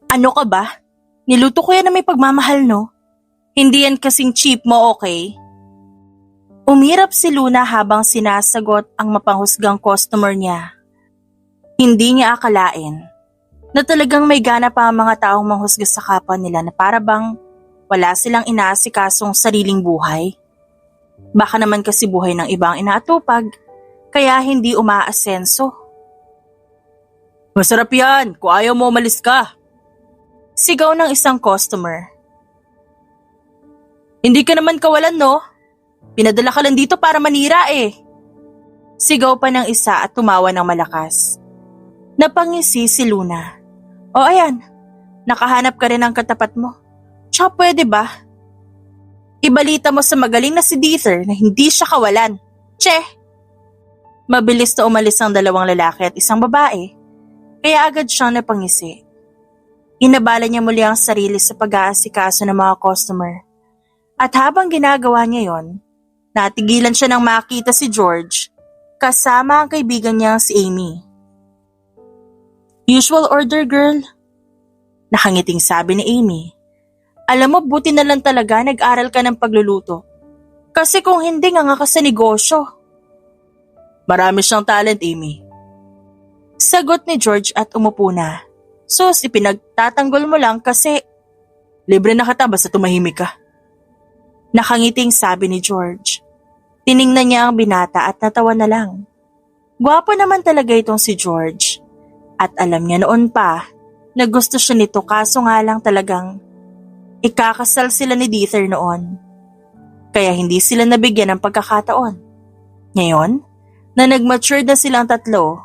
Ano ka ba? Niluto ko yan na may pagmamahal, no? Hindi yan kasing cheap mo, okay? Umirap si Luna habang sinasagot ang mapanghusgang customer niya. Hindi niya akalain na talagang may gana pa ang mga taong manghusga sa kapwa nila na para bang wala silang inaasikasong sariling buhay. Baka naman kasi buhay ng ibang inaatupag, kaya hindi umaasenso. Masarap yan, kung ayaw mo umalis ka. Sigaw ng isang customer. Hindi ka naman kawalan, no? Pinadala ka lang dito para manira eh. Sigaw pa ng isa at tumawa ng malakas. Napangisi si Luna. O ayan, nakahanap ka rin ng katapat mo. Tsaka pwede ba? Ibalita mo sa magaling na si Dieter na hindi siya kawalan. Che! Mabilis na umalis ang dalawang lalaki at isang babae, kaya agad siyang napangisi. Inabala niya muli ang sarili sa pag-aasikaso ng mga customer. At habang ginagawa niya yon, natigilan siya nang makita si George kasama ang kaibigan niyang si Amy. Usual order, girl. Nakangiting sabi ni Amy. Alam mo, buti na lang talaga nag-aral ka ng pagluluto. Kasi kung hindi nga ka sa negosyo. Marami siyang talent, Amy. Sagot ni George at umupo na. Sus, ipinagtatanggol mo lang kasi libre na kita basta tumahimik ka. Nakangiting sabi ni George. Tiningnan niya ang binata at natawa na lang. Gwapo naman talaga itong si George. At alam niya noon pa na gusto siya nito kaso nga lang talagang ikakasal sila ni Dieter noon. Kaya hindi sila nabigyan ng pagkakataon. Ngayon, na nag-mature na silang tatlo,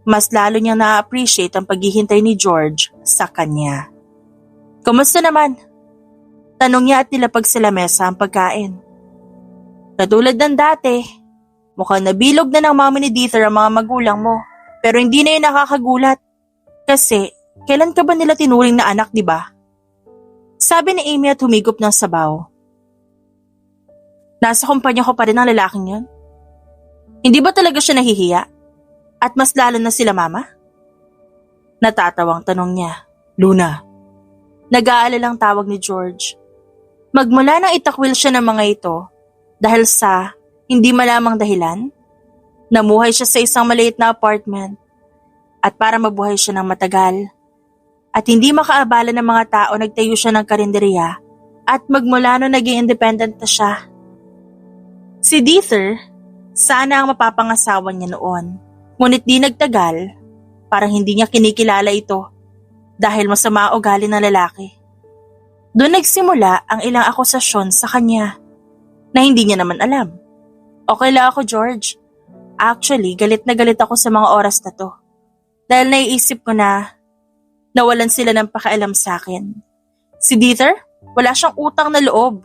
mas lalo niyang na-appreciate ang paghihintay ni George sa kanya. Kumusta naman? Tanong niya at nilapag sa lamesa ang pagkain. Katulad ng dati, mukhang nabilog na ng mama ni Dieter ang mga magulang mo. Pero hindi na yun nakakagulat. Kasi, kailan ka ba nila tinuring na anak, di ba? Sabi ni Amy at humigop ng sabaw. Nasa kumpanya ko pa rin ang lalaking yun. Hindi ba talaga siya nahihiya? At mas lalo na sila mama? Natatawang tanong niya. Luna. Nag-aalalang tawag ni George. Magmula nang itakwil siya ng mga ito, dahil sa hindi malamang dahilan, namuhay siya sa isang maliit na apartment at para mabuhay siya ng matagal. At hindi makaabala ng mga tao, nagtayo siya ng karinderya at magmula no naging independent na siya. Si Dieter, sana ang mapapangasawa niya noon. Ngunit di nagtagal, parang hindi niya kinikilala ito dahil masama ang ugali ng lalaki. Doon nagsimula ang ilang akusasyon sa kanya na hindi niya naman alam. Okay lang ako, George. Actually, galit na galit ako sa mga oras na to. Dahil naiisip ko na nawalan sila ng pakialam sa akin. Si Dieter, wala siyang utang na loob.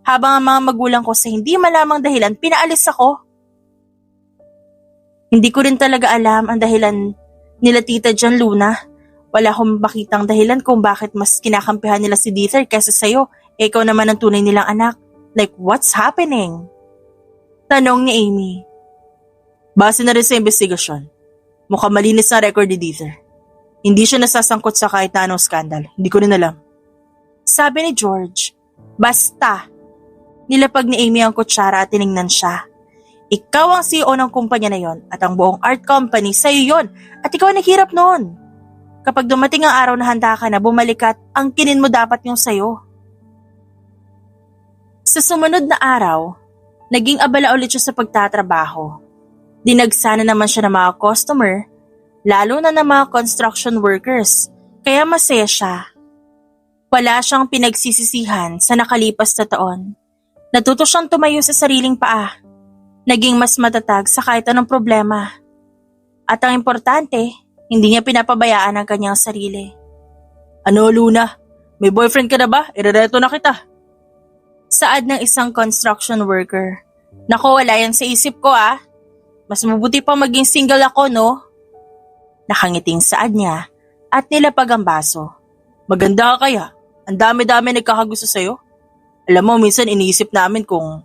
Habang ang mga magulang ko sa hindi malamang dahilan, pinaalis ako. Hindi ko rin talaga alam ang dahilan nila Tita John, Luna. Wala akong makitang dahilan kung bakit mas kinakampihan nila si Dieter kaysa sa'yo. Ikaw naman ang tunay nilang anak. Like, what's happening? Tanong ni Amy. Base na rin sa investigasyon, mukhang malinis na record ni Dieter. Hindi siya nasasangkot sa kahit na anong skandal. Hindi ko rin alam. Sabi ni George. Basta. Nilapag ni Amy ang kutsara at tiningnan siya. Ikaw ang CEO ng kumpanya na yon at ang buong art company sa'yo yon at ikaw ang naghirap noon. Kapag dumating ang araw na handa ka na bumalik at ang kinin mo dapat yung sa'yo. Sa sumunod na araw, naging abala ulit siya sa pagtatrabaho. Dinagsana naman siya ng mga customer, lalo na ng mga construction workers, kaya masaya siya. Wala siyang pinagsisisihan sa nakalipas na taon. Natuto siyang tumayo sa sariling paa. Naging mas matatag sa kahit anong problema. At ang importante, hindi niya pinapabayaan ang kanyang sarili. Ano, Luna? May boyfriend ka na ba? Irereto na kita. Saad ng isang construction worker. Naku, wala yan sa isip ko ah. Mas mabuti pa maging single ako, no? Nakangiting saad niya at nilapag ang baso. Maganda ka kaya? Ang dami-dami nagkakagusto sa'yo. Alam mo, minsan iniisip namin kung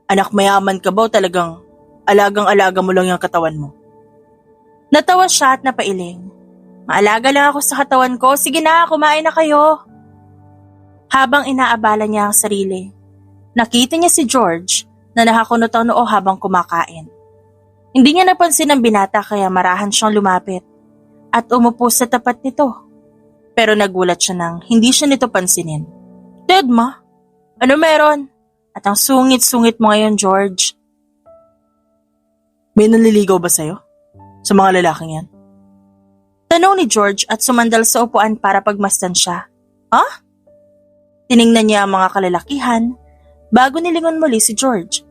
anak mayaman ka ba o talagang alagang-alaga mo lang yung katawan mo. Natawa siya at napailing. Maalaga lang ako sa katawan ko. Sige na, kumain na kayo. Habang inaabala niya ang sarili, nakita niya si George na nakakunot ang noo habang kumakain. Hindi niya napansin ang binata kaya marahan siyang lumapit at umupo sa tapat nito. Pero nagulat siya nang hindi siya nito pansinin. Dead ma? Ano meron? At ang sungit-sungit mo ngayon, George. May nanliligaw ba sa'yo? Sa mga lalaking yan? Tanong ni George at sumandal sa upuan para pagmasdan siya. Ha? Tiningnan niya ang mga kalalakihan bago nilingon muli si George.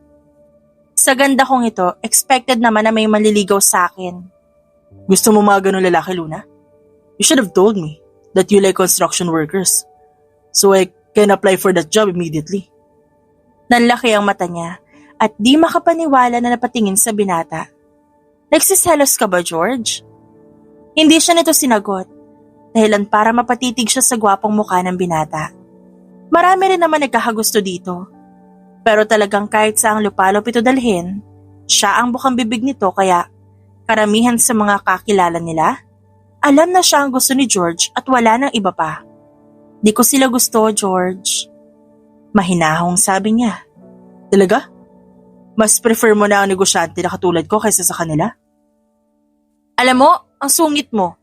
Sa ganda kong ito, expected naman na may manliligaw sa akin. Gusto mo mga ganun lalaki, Luna? You should have told me that you like construction workers. So I can apply for that job immediately. Nanlaki ang mata niya at di makapaniwala na napatingin sa binata. Nagsiselos ka ba, George? Hindi siya nito sinagot, dahilan para mapatitig siya sa gwapong mukha ng binata. Marami rin naman nagkakagusto dito, pero talagang kahit saang lupalop ito dalhin, siya ang bukang bibig nito kaya karamihan sa mga kakilala nila, alam na siya ang gusto ni George at wala nang iba pa. Di ko sila gusto, George. Mahinahong sabi niya. Talaga? Mas prefer mo na ang negosyante na katulad ko kaysa sa kanila? Alam mo, ang sungit mo.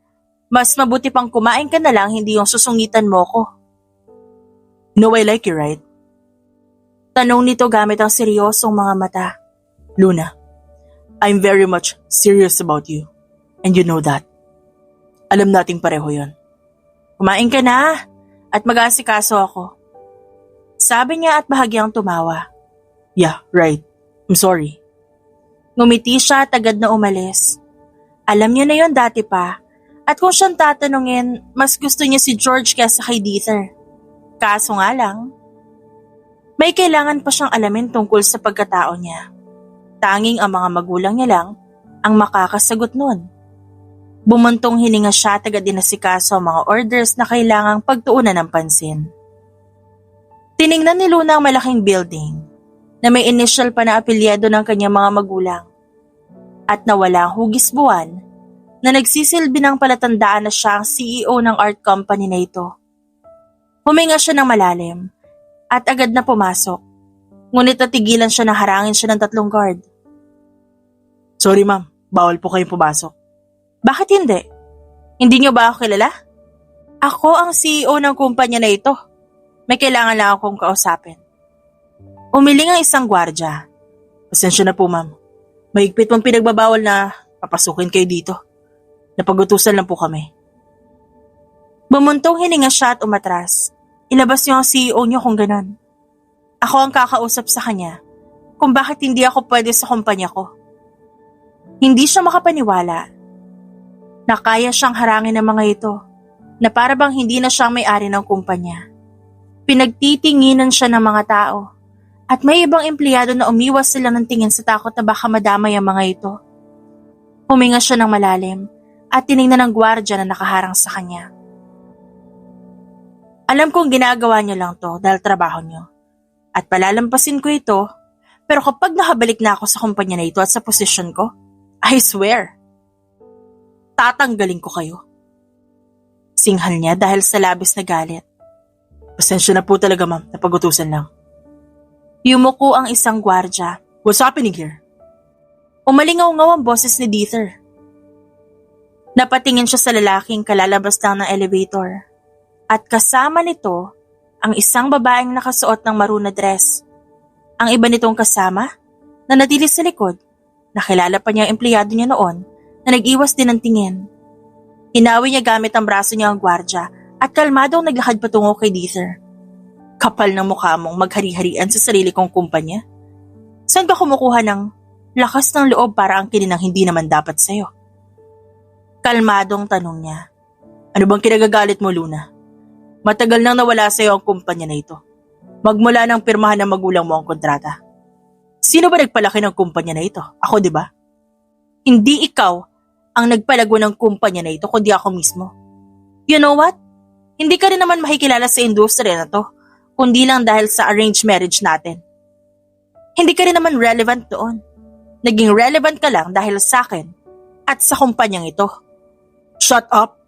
Mas mabuti pang kumain ka na lang, hindi yung susungitan mo ko. You know I like you, right? Tanong nito gamit ang seryosong mga mata. Luna, I'm very much serious about you. And you know that. Alam nating pareho yon. Kumain ka na at mag-aasikaso ako. Sabi niya at bahagyang tumawa. Yeah, right. I'm sorry. Ngumiti siya at agad na umalis. Alam niya na yon dati pa. At kung siyang tatanungin, mas gusto niya si George kaysa kay Dieter. Kaso nga lang, may kailangan pa siyang alamin tungkol sa pagkatao niya. Tanging ang mga magulang niya lang ang makakasagot nun. Bumuntong hininga siya at agad inasikaso ang mga orders na kailangang pagtuunan ng pansin. Tiningnan ni Luna ang malaking building na may initial pa na apelyido ng kanyang mga magulang at nawala ang hugis buwan na nagsisilbi ng palatandaan na siya ang CEO ng art company na ito. Huminga siya ng malalim at agad na pumasok, ngunit natigilan siya na harangin siya ng 3 guard. Sorry ma'am, bawal po kayong pumasok. Bakit hindi? Hindi niyo ba ako kilala? Ako ang CEO ng kumpanya na ito. May kailangan lang akong kausapin. Umiling ang isang gwardya. Pasensya na po ma'am. Mahigpit mong pinagbabawal na papasukin kayo dito. Napag-utusan lang po kami. Bumuntong hininga siya at umatras. Ilabas niyo ang CEO niyo kung ganon. Ako ang kakausap sa kanya kung bakit hindi ako pwede sa kumpanya ko. Hindi siya makapaniwala na kaya siyang harangin ng mga ito na para bang hindi na siyang may-ari ng kumpanya. Pinagtitinginan siya ng mga tao at may ibang empleyado na umiwas sila ng tingin sa takot na baka madamay ang mga ito. Huminga siya ng malalim at tiningnan ng gwardya na nakaharang sa kanya. Alam kong ginagawa niyo lang to dahil trabaho niyo at palalampasin ko ito, pero kapag nakabalik na ako sa kumpanya na ito at sa posisyon ko, I swear, tatanggalin ko kayo. Singhal niya dahil sa labis na galit. Pasensya na po talaga ma'am, napag-utusan lang. Yumuko ang isang gwardya. What's happening here? Umalingaw-ngaw ang boses ni Dieter. Napatingin siya sa lalaking kalalabas lang ng elevator. At kasama nito ang isang babaeng nakasuot ng maroon na dress. Ang iba nitong kasama, na natili sa likod, nakilala pa niya ang empleyado niya noon na nag-iwas din ng tingin. Hinawi niya gamit ang braso niya ang gwardya at kalmadong naglakad patungo kay Dieter. Kapal ng mukha mong maghari-harian sa sarili kong kumpanya. Saan ka kumukuha ng lakas ng loob para ang kininang hindi naman dapat sa'yo? Kalmadong tanong niya. Ano bang kinagagalit mo, Luna? Matagal nang nawala sa'yo ang kumpanya na ito. Magmula nang pirmahan ng magulang mo ang kontrata. Sino ba nagpalaki ng kumpanya na ito? Ako, di ba? Hindi ikaw ang nagpalago ng kumpanya na ito, kundi ako mismo. You know what? Hindi ka rin naman makikilala sa industriya na to, kundi lang dahil sa arranged marriage natin. Hindi ka rin naman relevant doon. Naging relevant ka lang dahil sa akin at sa kumpanyang ito. Shut up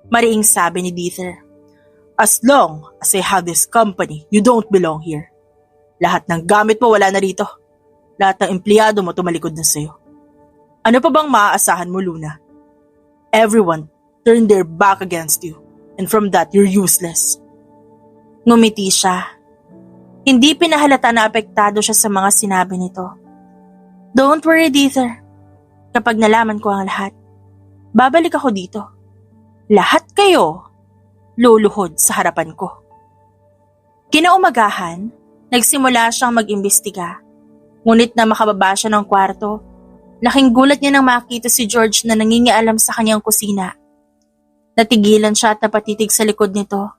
Mariing sabi ni Dieter. As long as I have this company, you don't belong here. Lahat ng gamit mo wala na rito. Lahat ng empleyado mo tumalikod na sa'yo. Ano pa bang maaasahan mo, Luna? Everyone turned their back against you. And from that, you're useless. Ngumiti siya. Hindi pinahalata na apektado siya sa mga sinabi nito. Don't worry, Dieter. Kapag nalaman ko ang lahat, babalik ako dito. Lahat kayo luluhod sa harapan ko. Kinaumagahan, nagsimula siyang mag-imbestiga. Ngunit na makababa siya ng kwarto, laking gulat niya nang makita si George na nangingialam sa kanyang kusina. Natigilan siya at napatitig sa likod nito.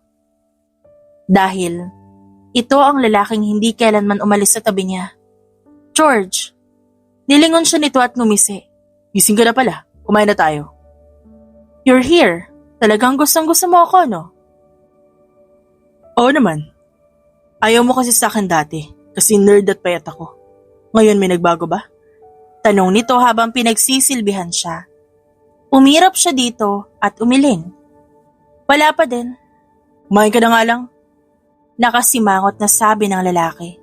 Dahil ito ang lalaking hindi kailanman umalis sa tabi niya. George! Nilingon siya nito at ngumisi. Gising ka na pala, kumain na tayo. You're here. Talagang gustong-gusto mo ako, no? Oo naman. Ayaw mo kasi sa akin dati, kasi nerd at payat ako. Ngayon may nagbago ba? Tanong nito habang pinagsisilbihan siya. Umirap siya dito at umiling. Wala pa din. Kumain ka na nga lang. Nakasimangot na sabi ng lalaki.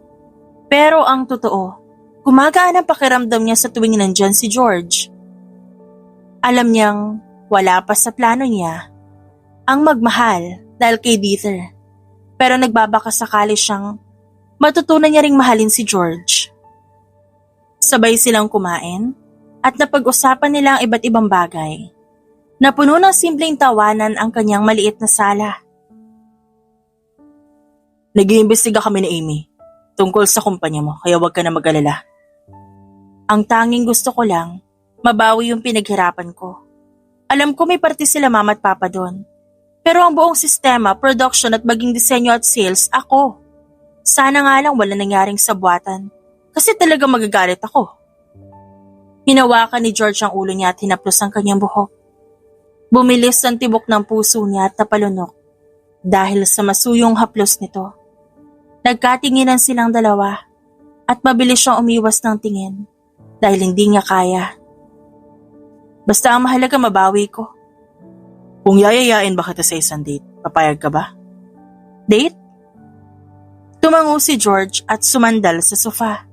Pero ang totoo, gumagaan ang pakiramdam niya sa tuwing nandyan si George. Alam niyang wala pa sa plano niya ang magmahal dahil kay Dieter. Pero nagbabaka sakali siyang matutunan niya ring mahalin si George. Sabay silang kumain at napag-usapan nila ang iba't ibang bagay. Napuno ng simpleng tawanan ang kanyang maliit na sala. Nag-iimbestiga kami ni Amy tungkol sa kumpanya mo, kaya huwag ka na mag-alala. Ang tanging gusto ko lang, mabawi yung pinaghirapan ko. Alam ko may parte sila mama at papa doon. Pero ang buong sistema, production at maging disenyo at sales, ako. Sana nga lang wala nangyaring sabuatan. Kasi talaga magagalit ako. Hinawakan ni George ang ulo niya at hinaplos ang kanyang buhok. Bumilis ang tibok ng puso niya at napalunok dahil sa masuyong haplos nito. Nagkatinginan silang dalawa at mabilis siyang umiwas ng tingin dahil hindi niya kaya. Basta ang mahalaga mabawi ko. Kung yayayain ba kita sa isang date, papayag ka ba? Date? Tumango si George at sumandal sa sofa.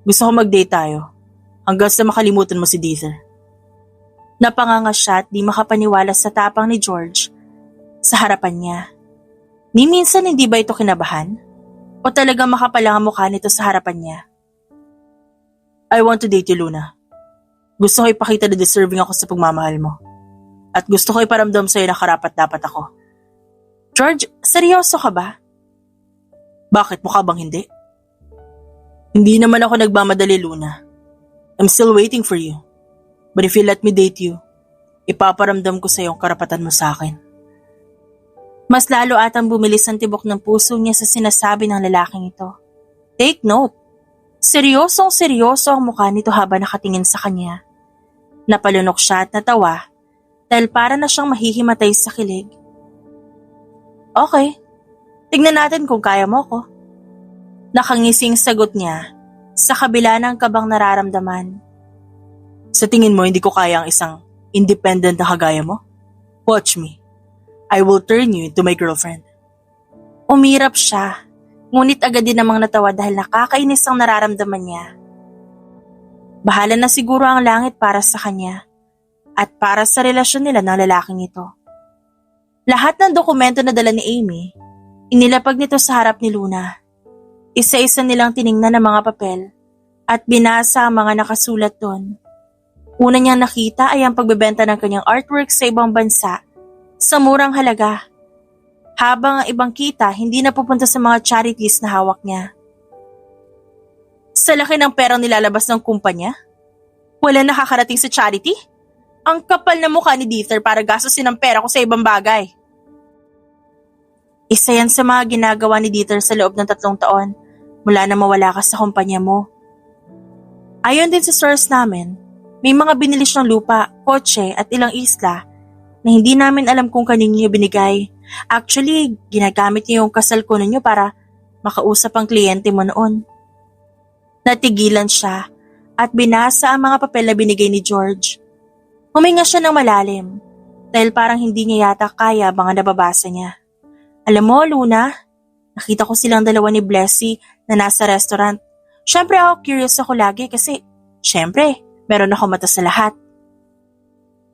Gusto ko mag-date tayo, hanggang sa makalimutan mo si Dieter. Napanganga siya at di makapaniwala sa tapang ni George sa harapan niya. Ni minsan hindi ba ito kinabahan? O talagang makapalang ang mukha nito sa harapan niya? I want to date you, Luna. Gusto ko ipakita na deserving ako sa pagmamahal mo. At gusto ko iparamdam sa'yo na karapat-dapat ako. George, seryoso ka ba? Bakit, mukha bang hindi? Hindi naman ako nagmamadali, Luna. I'm still waiting for you. But if you let me date you, ipaparamdam ko sa'yo ang karapatan mo sa akin. Mas lalo atang bumilis ang tibok ng puso niya sa sinasabi ng lalaking ito. Take note. Seryosong-seryoso ang mukha nito habang nakatingin sa kanya. Napalunok siya at natawa dahil para na siyang mahihimatay sa kilig. Okay, tignan natin kung kaya mo ko. Nakangising sagot niya sa kabila ng kabang nararamdaman. Sa tingin mo hindi ko kaya ang isang independent na kagaya mo? Watch me. I will turn you into my girlfriend. Umirap siya, ngunit agad din namang natawa dahil nakakainis ang nararamdaman niya. Bahala na siguro ang langit para sa kanya at para sa relasyon nila ng lalaking ito. Lahat ng dokumento na dala ni Amy, inilapag nito sa harap ni Luna. Isa-isa nilang tiningnan ang mga papel at binasa ang mga nakasulat doon. Una niyang nakita ay ang pagbebenta ng kanyang artwork sa ibang bansa sa murang halaga. Habang ang ibang kita hindi napupunta sa mga charities na hawak niya. Sa laki ng perang nilalabas ng kumpanya, wala nakakarating sa charity? Ang kapal na mukha ni Dieter para gastusin ang pera ko sa ibang bagay. Isa yan sa mga ginagawa ni Dieter sa loob ng 3 taon mula na mawala ka sa kumpanya mo. Ayon din sa source namin, may mga binili siyang lupa, kotse at ilang isla na hindi namin alam kung kanino niya binigay. Actually, ginagamit niya yung kasal ko ninyo para makausap ang kliyente mo noon. Natigilan siya at binasa ang mga papel na binigay ni George. Huminga siya ng malalim dahil parang hindi niya yata kaya mga nababasa niya. Alam mo, Luna, nakita ko silang dalawa ni Blessy na nasa restaurant. Syempre curious ako lagi kasi, syempre, meron ako mata sa lahat.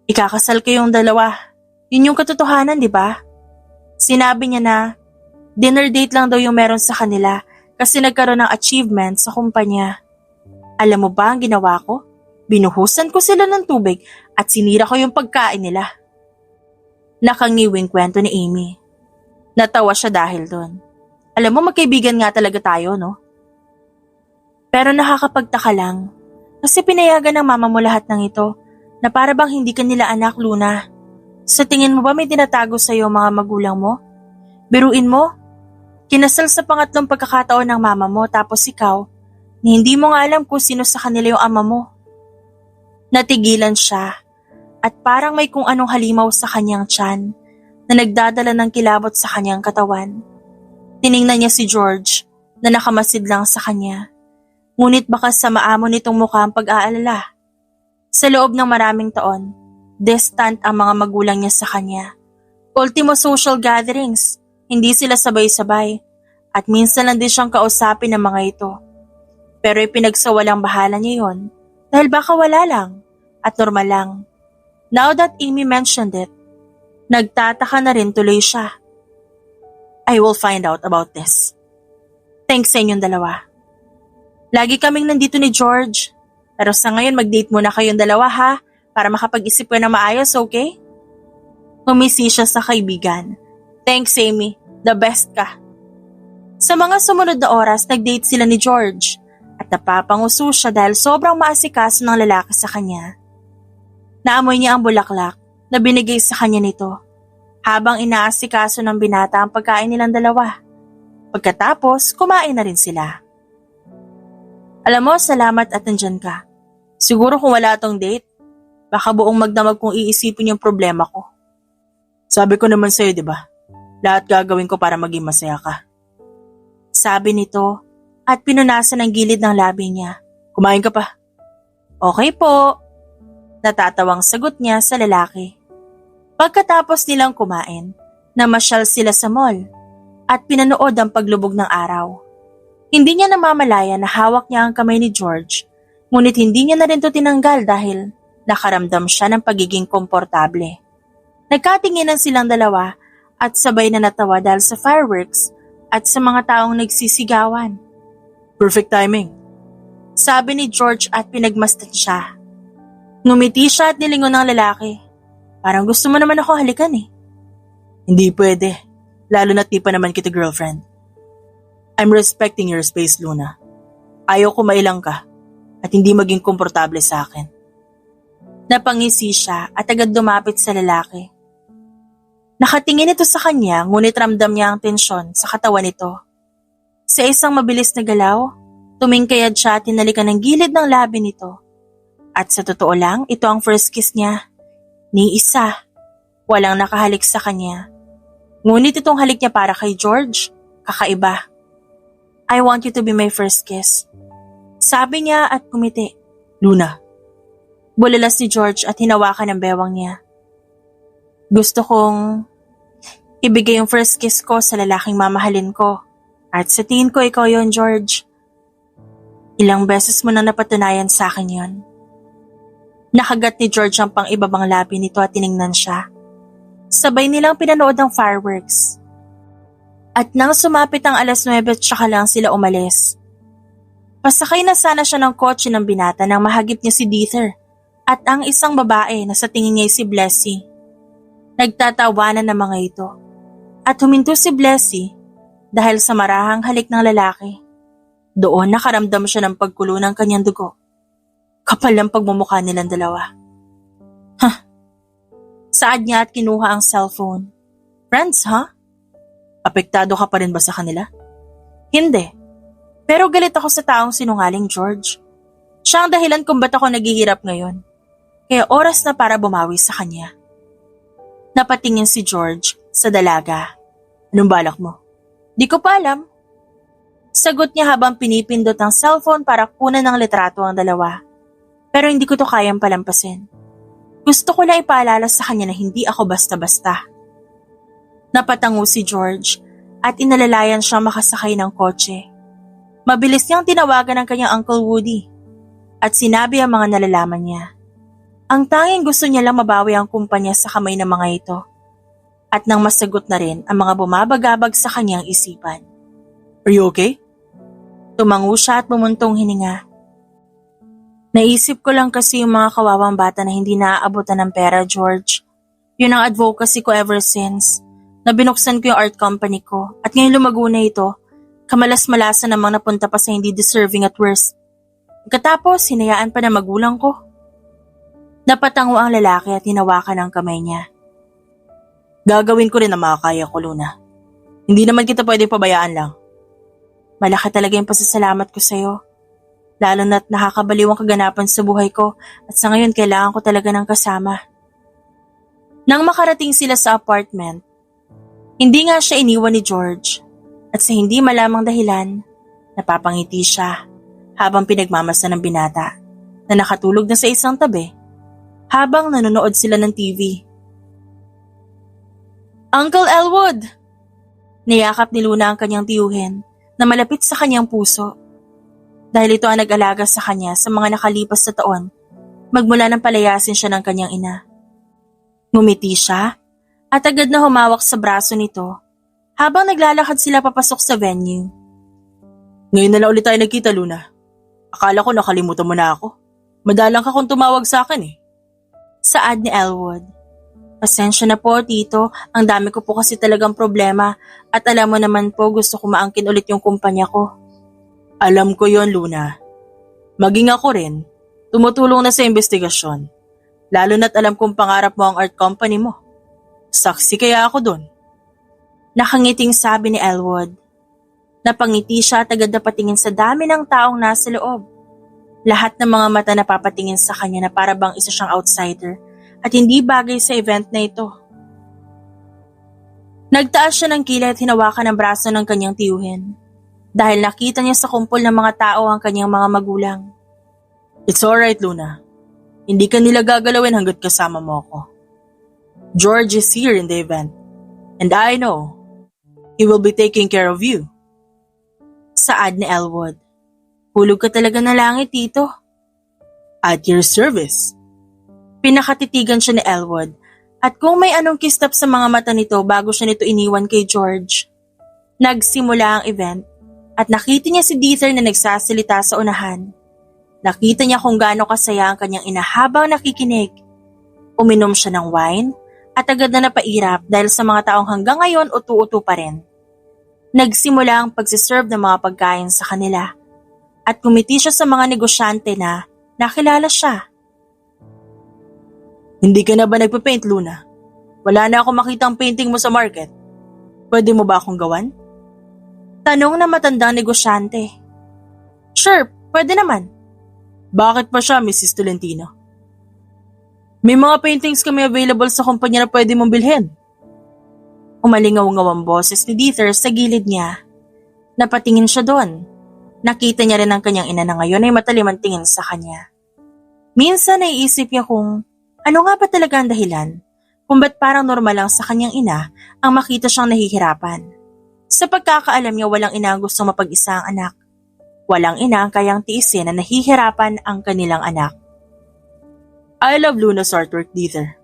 Ikakasal kayong dalawa. Yun yung katotohanan, di ba? Sinabi niya na dinner date lang daw yung meron sa kanila kasi nagkaroon ng achievement sa kumpanya. Alam mo ba ang ginawa ko? Binuhusan ko sila ng tubig at sinira ko yung pagkain nila. Nakangiwing kwento ni Amy. Natawa siya dahil doon. Alam mo, magkaibigan nga talaga tayo, no? Pero nakakapagtaka lang kasi pinayagan ng mama mo lahat ng ito na para bang hindi ka nila anak, Luna. Sa tingin mo ba may tinatago sa'yo mga magulang mo? Biruin mo, kinasal sa pangatlong pagkakataon ng mama mo tapos ikaw, na hindi mo nga alam kung sino sa kanila yung ama mo. Natigilan siya at parang may kung anong halimaw sa kanyang tiyan na nagdadala ng kilabot sa kanyang katawan. Tiningnan niya si George na nakamasid lang sa kanya. Ngunit baka sa maamo nitong mukha ang pag-aalala. Sa loob ng maraming taon, distant ang mga magulang niya sa kanya. Ultimo social gatherings, hindi sila sabay-sabay at minsan lang din siyang kausapin ng mga ito. Pero ipinagsawalang bahala niya yon dahil baka wala lang at normal lang. Now that Amy mentioned it, nagtataka na rin tuloy siya. I will find out about this. Thanks sa inyong dalawa. Lagi kaming nandito ni George, pero sa ngayon mag-date muna kayong dalawa ha, para makapag-isip ko na maayos, okay? Ngumisi siya sa kaibigan. Thanks Amy, the best ka. Sa mga sumunod na oras, nag-date sila ni George at napapanguso siya dahil sobrang maasikaso ng lalaki sa kanya. Naamoy niya ang bulaklak na binigay sa kanya nito habang inaasikaso ng binata ang pagkain nilang dalawa. Pagkatapos, kumain na rin sila. Alam mo, salamat at nandyan ka. Siguro kung wala tong date, baka buong magdamag kung iisipin yung problema ko. Sabi ko naman sa'yo, di ba? Lahat gagawin ko para maging masaya ka. Sabi nito at pinunasan ang gilid ng labi niya. Kumain ka pa. Okay po. Natatawang sagot niya sa lalaki. Pagkatapos nilang kumain, namasyal sila sa mall at pinanood ang paglubog ng araw. Hindi niya namamalaya na hawak niya ang kamay ni George, ngunit hindi niya na rin ito tinanggal dahil nakaramdam siya ng pagiging komportable. Nagkatinginan silang dalawa at sabay na natawa dahil sa fireworks at sa mga taong nagsisigawan. Perfect timing. Sabi ni George at pinagmasdan siya. Ngumiti siya at nilingon ng lalaki. Parang gusto mo naman ako halikan eh. Hindi pwede, lalo na di pa naman kita girlfriend. I'm respecting your space, Luna. Ayaw ko mailang ka at hindi maging komportable sa akin. Napangisi siya at agad lumapit sa lalaki. Nakatingin ito sa kanya ngunit ramdam niya ang tensyon sa katawan nito. Sa isang mabilis na galaw, tumingkayad siya at tinalikan ng gilid ng labi nito. At sa totoo lang, ito ang first kiss niya. Ni isa, walang nakahalik sa kanya. Ngunit itong halik niya para kay George, kakaiba. I want you to be my first kiss. Sabi niya at kumiti. Luna. Bulalas ni George at hinawakan ang bewang niya. Gusto kong ibigay yung first kiss ko sa lalaking mamahalin ko. At sa tingin ko ikaw yon, George. Ilang beses mo na napatunayan sa akin yon. Nakagat ni George ang pang-ibabang labi nito at tiningnan siya. Sabay nilang pinanood ang fireworks. At nang sumapit ang 9:00 tsaka lang sila umalis. Pasakay na sana siya ng kotse ng binata nang mahagip niya si Dieter at ang isang babae na sa tingin niya si Blessy. Nagtatawanan ng mga ito at huminto si Blessy dahil sa marahang halik ng lalaki. Doon nakaramdam siya ng pagkulo ng kanyang dugo. Kapal ang pagmumukha nilang dalawa. Saad niya at kinuha ang cellphone. Friends, ha? Apektado ka pa rin ba sa kanila? Hindi. Pero galit ako sa taong sinungaling, George. Siya ang dahilan kung ba't ako naghihirap ngayon. Kaya oras na para bumawi sa kanya. Napatingin si George sa dalaga. Anong balak mo? Di ko pa alam. Sagot niya habang pinipindot ang cellphone para kunan ng litrato ang dalawa. Pero hindi ko to kayang palampasin. Gusto ko lang ipaalala sa kanya na hindi ako basta-basta. Napatango si George at inalalayan siyang makasakay ng kotse. Mabilis niyang tinawagan ang kanyang Uncle Woody at sinabi ang mga nalalaman niya. Ang tanging gusto niya lang mabawi ang kumpanya sa kamay ng mga ito at nang masagot na rin ang mga bumabagabag sa kanyang isipan. Are you okay? Tumango siya at bumuntong hininga. Naisip ko lang kasi yung mga kawawang bata na hindi naaabutan ng pera, George. Yun ang advocacy ko ever since na binuksan ko yung art company ko at ngayon lumago na ito, kamalas-malasan namang napunta pa sa hindi deserving at worst. Katapos, hinayaan pa na magulang ko. Napatango ang lalaki at hinawakan ang kamay niya. Gagawin ko rin ang makakaya ko, Luna. Hindi naman kita pwedeng pabayaan lang. Malaki talaga yung pasasalamat ko sa'yo. Lalo na't nakakabaliw ang kaganapan sa buhay ko at sa ngayon kailangan ko talaga ng kasama. Nang makarating sila sa apartment, hindi nga siya iniwan ni George at sa hindi malamang dahilan, napapangiti siya habang pinagmamasa ng binata na nakatulog na sa isang tabi habang nanonood sila ng TV. Uncle Elwood! Niyakap ni Luna ang kanyang tiyuhin na malapit sa kanyang puso. Dahil ito ang nag-alaga sa kanya sa mga nakalipas na taon, magmula nang palayasin siya ng kanyang ina. Ngumiti siya at agad na humawak sa braso nito habang naglalakad sila papasok sa venue. Ngayon na lang ulit tayo nagkita, Luna. Akala ko nakalimutan mo na ako. Madalang ka kung tumawag sa akin eh. Saad ni Elwood. Pasensya na po, tito. Ang dami ko po kasi talagang problema at alam mo naman po gusto ko maangkin ulit yung kumpanya ko. Alam ko yon, Luna. Maging ako rin, tumutulong na sa investigasyon. Lalo na't alam kong pangarap mo ang art company mo. Saksi kaya ako doon. Nakangiting sabi ni Elwood. Napangiti siya at agad na patingin sa dami ng taong nasa loob. Lahat ng mga mata napapatingin sa kanya na para bang isa siyang outsider at hindi bagay sa event na ito. Nagtaas siya ng kilay at hinawakan ang braso ng kanyang tiyuhin. Dahil nakita niya sa kumpol ng mga tao ang kanyang mga magulang. It's alright, Luna. Hindi ka nila gagalawin hanggat kasama mo ako. George is here in the event. And I know, he will be taking care of you. Saad ni Elwood. Hulog ka talaga na langit, tito. At your service. Pinakatitigan siya ni Elwood. At kung may anong kistap sa mga mata nito bago siya nito iniwan kay George. Nagsimula ang event. At nakita niya si Dieter na nagsasalita sa unahan. Nakita niya kung gaano kasaya ang kanyang ina habang nakikinig. Uminom siya ng wine at agad na napairap dahil sa mga taong hanggang ngayon utu-utu pa rin. Nagsimula ang pagsiserve ng mga pagkain sa kanila. At kumiti siya sa mga negosyante na nakilala siya. Hindi ka na ba nagpapaint, Luna? Wala na akong makitang painting mo sa market. Pwede mo ba akong gawan? Tanong na matandang negosyante. Sure, pwede naman. Bakit pa siya, Mrs. Tolentino? May mga paintings kami available sa kumpanya na pwede mong bilhin. Umalingaw-ngaw ang boses ni Dieter sa gilid niya. Napatingin siya doon. Nakita niya rin ang kanyang ina na ngayon ay matalim ang tingin sa kanya. Minsan naiisip niya kung ano nga ba talaga ang dahilan kung ba't parang normal lang sa kanyang ina ang makita siyang nahihirapan. Sa pagkakaalam niya walang ina ang gustong mapag-isa ang anak. Walang ina ang kayang tiisin na nahihirapan ang kanilang anak. I love Luna's artwork, Dieter.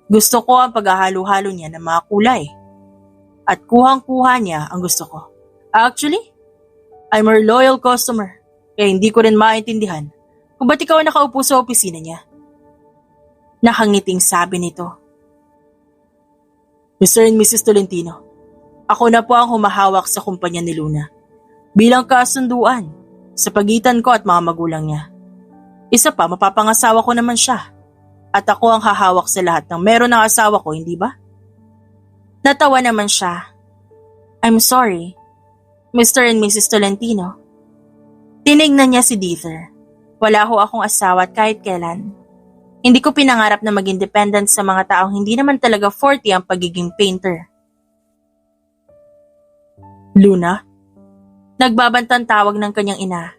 Gusto ko ang paghahalo-halo niya ng mga kulay. At kuhang-kuha niya ang gusto ko. Actually, I'm her loyal customer, kaya hindi ko rin maintindihan kung ba't ikaw nakaupo sa opisina niya. Nakangiting sabi nito. Mr. and Mrs. Tolentino, ako na po ang humahawak sa kumpanya ni Luna bilang kasunduan sa pagitan ko at mga magulang niya. Isa pa, mapapangasawa ko naman siya at ako ang hahawak sa lahat ng meron ng asawa ko, hindi ba? Natawa naman siya. I'm sorry, Mr. and Mrs. Tolentino. Tinignan niya si Dieter. Wala ho akong asawa at kahit kailan. Hindi ko pinangarap na maging dependent sa mga taong hindi naman talaga forte ang pagiging painter. Luna? Nagbabantang tawag ng kanyang ina.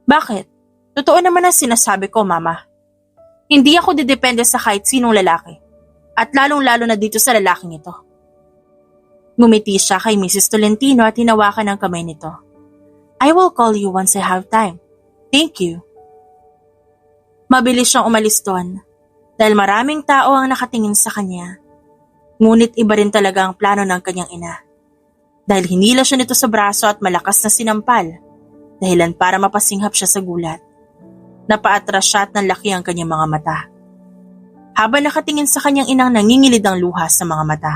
Bakit? Totoo naman ang sinasabi ko, Mama. Hindi ako didepende sa kahit sinong lalaki. At lalong-lalo na dito sa lalaking ito. Ngumiti siya kay Mrs. Tolentino at hinawakan ang kamay nito. I will call you once I have time. Thank you. Mabilis siyang umalis doon dahil maraming tao ang nakatingin sa kanya. Ngunit iba rin talaga ang plano ng kanyang ina. Dahil hinila siya nito sa braso at malakas na sinampal, dahilan para mapasinghap siya sa gulat. Napaatras siya at nanlaki ang kanyang mga mata. Habang nakatingin sa kanyang inang nangingilid ang luha sa mga mata.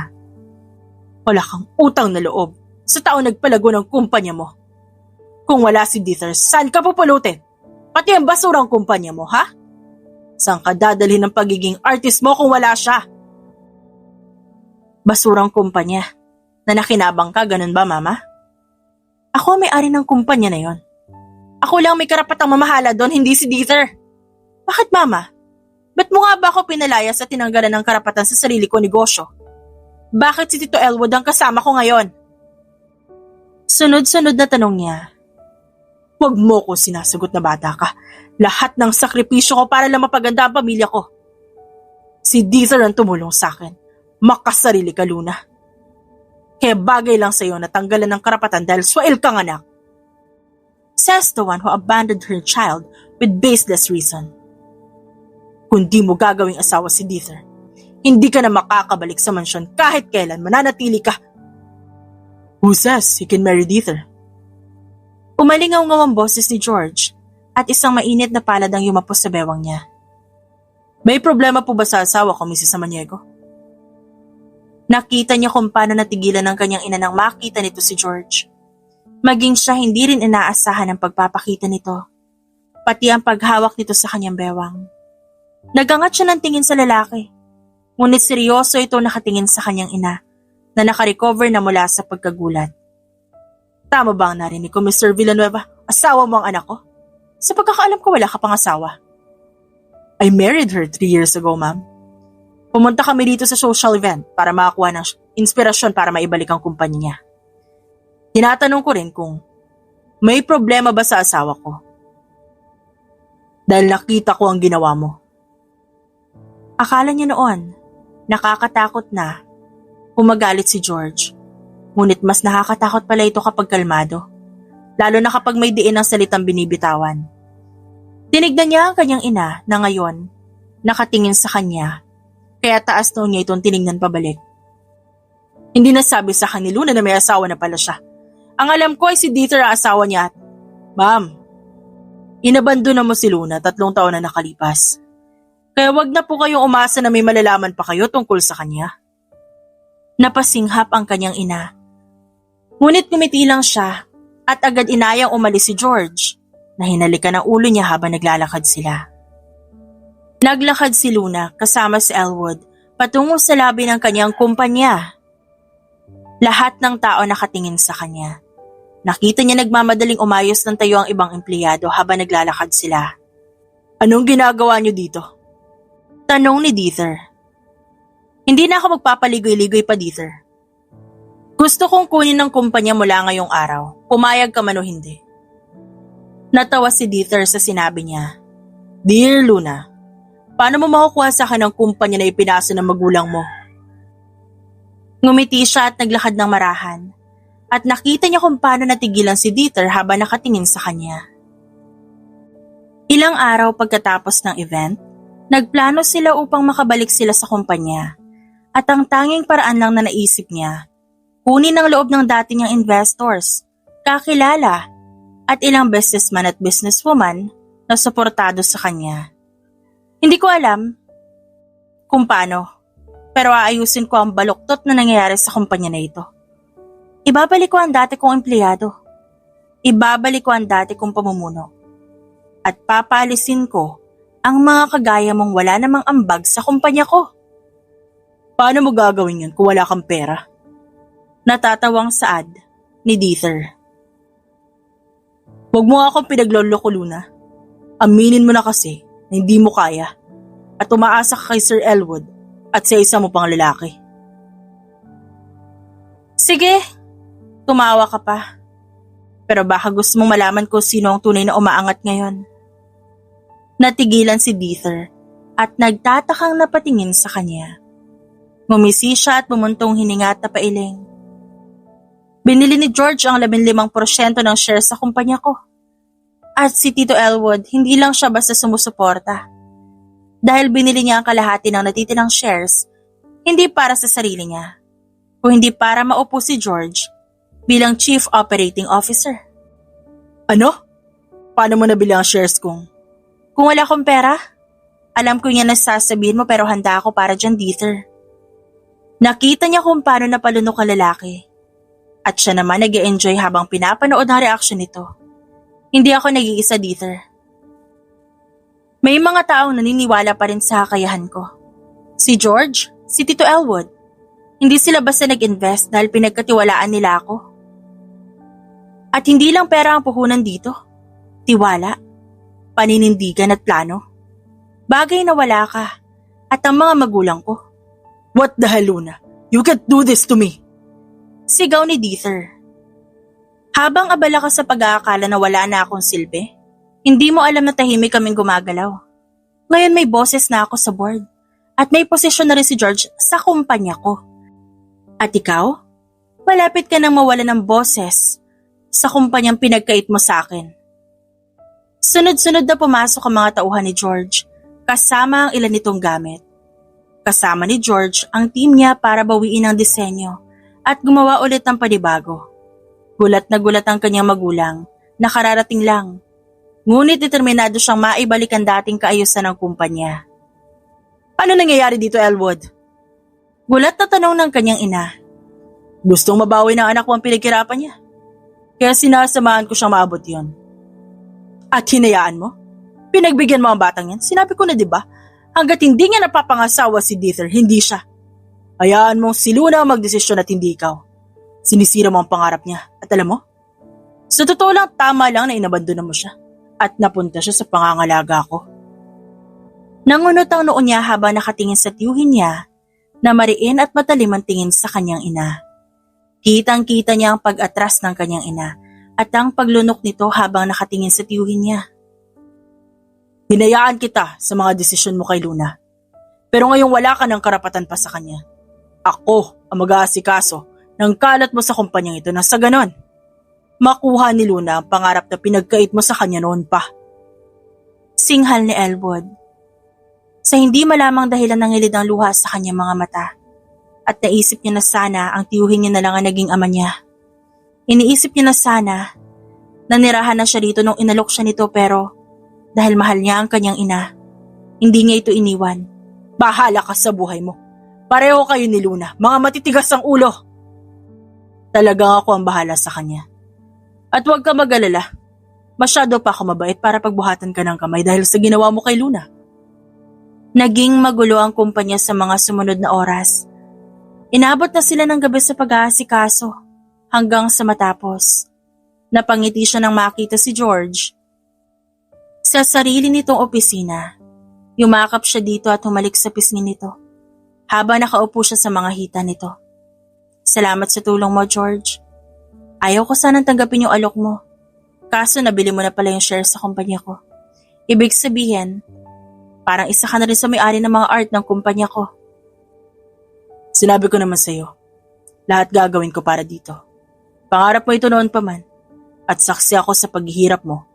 Wala kang utang na loob sa taong nagpalago ng kumpanya mo. Kung wala si Dieter, saan ka pupulutin? Pati ang basurang kumpanya mo, ha? Saan ka dadalhin ng pagiging artist mo kung wala siya? Basurang kumpanya na nakinabang ka, ganun ba, Mama? Ako ang may-ari ng kumpanya na yon. Ako lang may karapatang mamahala doon, hindi si Dieter. Bakit, Mama? Ba't mo nga ba ako pinalayas at tinanggalan ng karapatan sa sarili ko negosyo? Bakit si Tito Elwood ang kasama ko ngayon? Sunod-sunod na tanong niya. Huwag mo ko sinasagot na bata ka. Lahat ng sakripisyo ko para lang mapaganda ang pamilya ko. Si Dieter ang tumulong sa akin. Makasarili ka, Luna. Kaya bagay lang sa'yo na tanggalan ng karapatan dahil swail kang anak. Says the one who abandoned her child with baseless reason. Kung di mo gagawing asawa si Dieter, hindi ka na makakabalik sa mansyon kahit kailan mananatili ka. Who says he can marry Dieter? Umalingaw-ngaw ang boses ni George at isang mainit na palad ang yumapos sa bewang niya. May problema po ba sa asawa ko, Mrs. Samaniego? Nakita niya kung paano natigilan ng kanyang ina nang makita nito si George. Maging siya hindi rin inaasahan ang pagpapakita nito, pati ang paghawak nito sa kanyang bewang. Nagangat siya ng tingin sa lalaki. Ngunit seryoso ito nakatingin sa kanyang ina na nakarecover na mula sa pagkagulat. Tama ba ang narinig ko, Mr. Villanueva? Asawa mo ang anak ko? Sa pagkakaalam ko, wala ka pang asawa. I married her 3 years ago, ma'am. Pumunta kami dito sa social event para makakuha ng inspirasyon para maibalik ang kumpanya niya. Tinatanong ko rin kung may problema ba sa asawa ko. Dahil nakita ko ang ginawa mo. Akala niya noon, nakakatakot na, umagalit si George. Ngunit mas nakakatakot pala ito kapag kalmado, lalo na kapag may diin ang salitang binibitawan. Tinignan niya ang kanyang ina na ngayon, nakatingin sa kanya, kaya taas daw niya itong tinignan pabalik. Hindi nasabi sa kanya ni Luna na may asawa na pala siya. Ang alam ko ay si Dieter ang asawa niya at, Ma'am, inabandona mo si Luna 3 taon na nakalipas. Kaya wag na po kayong umasa na may malalaman pa kayo tungkol sa kanya. Napasinghap ang kanyang ina. Ngunit ngumiti lang siya at agad inayang umalis si George na hinalikan ang ulo niya habang naglalakad sila. Naglakad si Luna kasama si Elwood patungo sa labi ng kanyang kumpanya. Lahat ng tao nakatingin sa kanya. Nakita niya nagmamadaling umayos ng tayo ang ibang empleyado habang naglalakad sila. Anong ginagawa niyo dito? Tanong ni Dieter. Hindi na ako magpapaligoy-ligoy pa, Dieter. Gusto kong kunin ng kumpanya mula ngayong araw, pumayag ka man o hindi. Natawa si Dieter sa sinabi niya. Dear Luna, paano mo makukuha sa akin ang kumpanya na ipinasa ng magulang mo? Ngumiti siya at naglakad ng marahan. At nakita niya kung paano natigilan si Dieter habang nakatingin sa kanya. Ilang araw pagkatapos ng event, nagplano sila upang makabalik sila sa kumpanya. At ang tanging paraan lang na naisip niya, kunin ang loob ng dati niyang investors, kakilala, at ilang businessman at businesswoman na suportado sa kanya. Hindi ko alam kung paano, pero aayusin ko ang baluktot na nangyayari sa kumpanya na ito. Ibabalik ko ang dati kong empleyado. Ibabalik ko ang dati kong pamumuno. At papaalisin ko ang mga kagaya mong wala namang ambag sa kumpanya ko. Paano mo gagawin yun kung wala kang pera? Natatawang saad ni Dieter. Huwag mo akong pinagloloko, Luna. Aminin mo na kasi na hindi mo kaya at umaasa ka kay Sir Elwood at sa isa mo pang lalaki. Sige, tumawa ka pa. Pero baka gusto mong malaman ko sino ang tunay na umaangat ngayon. Natigilan si Dieter at nagtatakang napatingin sa kanya. Ngumisi siya at bumuntong hininga at napailing. Binili ni George ang 15% ng shares sa kumpanya ko. At si Tito Elwood, hindi lang siya basta sumusuporta. Dahil binili niya ang kalahati ng natitirang shares, hindi para sa sarili niya, kung hindi para maupo si George bilang Chief Operating Officer. Ano? Paano mo nabili ang shares kung? Kung wala akong pera, alam ko yan na sasabihin mo pero handa ako para dyan, Dieter. Nakita niya kung paano napalunok ang lalaki. At siya naman nag-e-enjoy habang pinapanood ang reaksyon nito. Hindi ako nag-iisa, Dieter. May mga taong naniniwala pa rin sa kakayahan ko. Si George, si Tito Elwood. Hindi sila basta nag-invest dahil pinagkatiwalaan nila ako. At hindi lang pera ang puhunan dito. Tiwala, paninindigan at plano. Bagay na wala ka at ang mga magulang ko. What the hell, Luna? You can't do this to me! Sigaw ni Dieter. Habang abala ka sa pag-aakala na wala na akong silbi, hindi mo alam na tahimik kaming gumagalaw. Ngayon may boses na ako sa board at may posisyon na rin si George sa kumpanya ko. At ikaw? Malapit ka nang mawala ng boses sa kumpanyang pinagkait mo sa akin. Sunod-sunod na pumasok ang mga tauhan ni George kasama ang ilan nitong gamit. Kasama ni George ang team niya para bawiin ang disenyo at gumawa ulit ng panibago. Gulat na gulat ang kanyang magulang, nakararating lang. Ngunit determinado siyang maibalik ang dating kaayusan ng kumpanya. Ano nangyayari dito, Elwood? Gulat na tanong ng kanyang ina. Gustong mabawi ng anak mo ang pinaghirapan niya. Kaya sinasamahan ko siyang maabot yon. At hinayaan mo? Pinagbigyan mo ang batang yan? Sinabi ko na diba? Hanggat hindi niya napapangasawa si Dieter, hindi siya. Hayaan mong si Luna magdesisyon at hindi ikaw. Sinisira mo ang pangarap niya. At alam mo, sa totoo lang tama lang na inabandonan mo siya. At napunta siya sa pangangalaga ko. Nangunot ang noo niya habang nakatingin sa tiyuhin niya na mariin at matalim ang tingin sa kanyang ina. Kitang-kita niya ang pag-atras ng kanyang ina at ang paglunok nito habang nakatingin sa tiyuhin niya. Hinayaan kita sa mga desisyon mo kay Luna. Pero ngayong wala ka ng karapatan pa sa kanya. Ako ang mag-aasikaso ng kalat mo sa kumpanyang ito na sa ganon, makuha ni Luna ang pangarap na pinagkait mo sa kanya noon pa. Singhal ni Elwood. Sa hindi malamang dahilan ng ngilid ang luha sa kanyang mga mata. At naisip niya na sana ang tiyuhin niya na lang ang naging ama niya. Iniisip niya na sana na nirahan na siya dito nung inalok siya nito pero dahil mahal niya ang kanyang ina, hindi niya ito iniwan. Bahala ka sa buhay mo. Pareho kayo ni Luna, mga matitigas ang ulo. Talagang ako ang bahala sa kanya. At huwag ka mag-alala. Masyado pa ako mabait para pagbuhatan ka ng kamay dahil sa ginawa mo kay Luna. Naging magulo ang kumpanya sa mga sumunod na oras. Inabot na sila ng gabi sa pag-aasikaso hanggang sa matapos. Napangiti siya nang makita si George. Sa sarili nitong opisina, yumakap siya dito at humalik sa pisngi nito habang nakaupo siya sa mga hita nito. Salamat sa tulong mo, George. Ayaw ko sanang tanggapin yung alok mo. Kaso nabili mo na pala yung shares sa kumpanya ko. Ibig sabihin, parang isa ka na rin sa may-ari ng mga art ng kumpanya ko. Sinabi ko naman sa'yo, lahat gagawin ko para dito. Pangarap mo ito noon pa man. At saksi ako sa paghihirap mo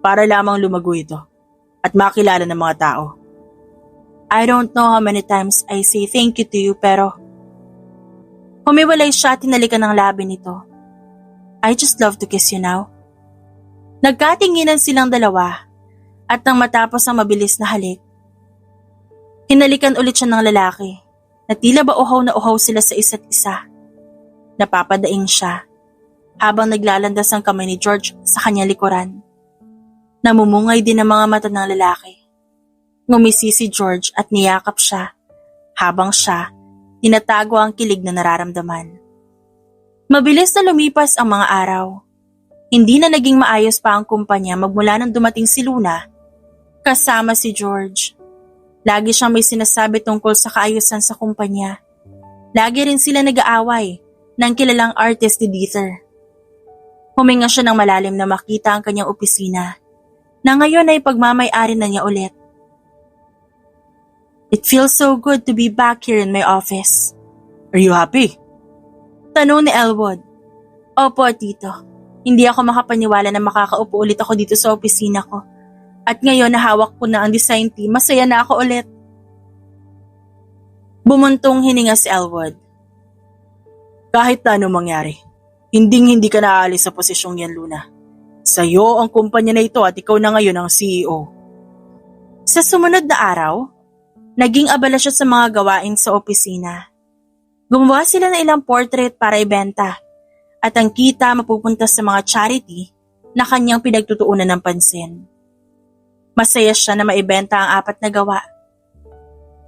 para lamang lumago ito at makilala ng mga tao. I don't know how many times I say thank you to you pero humiwalay siya at tinalikan ng labi nito. I just love to kiss you now. Nagkatinginan silang dalawa at nang matapos ang mabilis na halik, hinalikan ulit siya ng lalaki na tila ba uhaw na uhaw sila sa isa't isa. Napapadaing siya habang naglalandas ang kamay ni George sa kanyang likuran. Namumungay din ang mga mata ng lalaki. Ngumisi si George at niyakap siya habang siya tinatago ang kilig na nararamdaman. Mabilis na lumipas ang mga araw. Hindi na naging maayos pa ang kumpanya magmula nang dumating si Luna kasama si George. Lagi siyang may sinasabi tungkol sa kaayusan sa kumpanya. Lagi rin sila nag-aaway ng kilalang artist ni Dieter. Huminga siya ng malalim na makita ang kanyang opisina na ngayon ay pagmamay-ari na niya ulit. It feels so good to be back here in my office. Are you happy? Tanong ni Elwood. Opo, Tito. Hindi ako makapaniwala na makakaupo ulit ako dito sa opisina ko. At ngayon nahawak ko na ang design team, masaya na ako ulit. Bumuntong hininga si Elwood. Kahit na anong mangyari, hindi ka naaalis sa posisyong yan, Luna. Sa'yo ang kumpanya na ito at ikaw na ngayon ang CEO. Sa sumunod na araw, naging abala siya sa mga gawain sa opisina. Gumawa sila ng ilang portrait para ibenta at ang kita mapupunta sa mga charity na kanyang pinagtutuunan ng pansin. Masaya siya na maibenta ang 4 na gawa.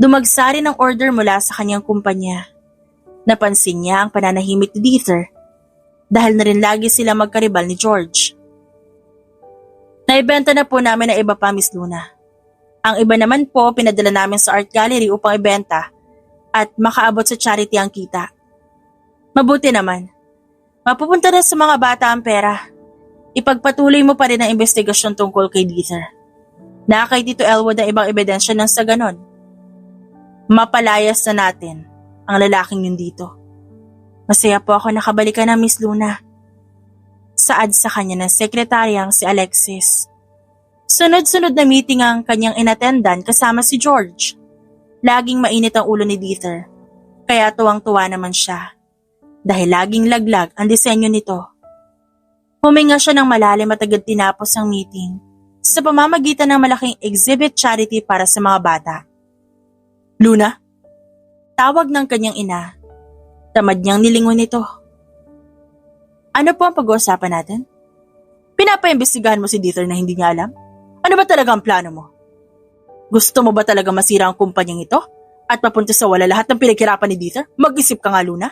Dumagsari ng order mula sa kanyang kumpanya. Napansin niya ang pananahimik ni Dieter dahil na rin lagi sila magkaribal ni George. Naibenta na po namin ang iba pa, Miss Luna. Ang iba naman po pinadala namin sa art gallery upang ibenta at makaabot sa charity ang kita. Mabuti naman. Mapupunta na sa mga bata ang pera. Ipagpatuloy mo pa rin ang investigasyon tungkol kay Dieter. Na kay Tito Elwood ang ibang ebidensya ng sa ganon. Mapalayas na natin ang lalaking yun dito. Masaya po ako nakabalikan na, Miss Luna. Saad sa kanya ng sekretaryang si Alexis. Sunod-sunod na meeting ang kanyang inattendan kasama si George. Laging mainit ang ulo ni Dieter, kaya tuwang-tuwa naman siya. Dahil laging laglag ang disenyo nito. Huminga siya ng malalim at agad tinapos ang meeting sa pamamagitan ng malaking exhibit charity para sa mga bata. Luna? Tawag ng kanyang ina. Tamad niyang nilingon ito. Ano po ang pag-uusapan natin? Pinapaimbestigahan mo si Dieter na hindi niya alam? Ano ba talaga ang plano mo? Gusto mo ba talaga masira ang kumpanyang ito? At mapunta sa wala lahat ng pinaghirapan ni Dieter? Mag-isip ka nga, Luna.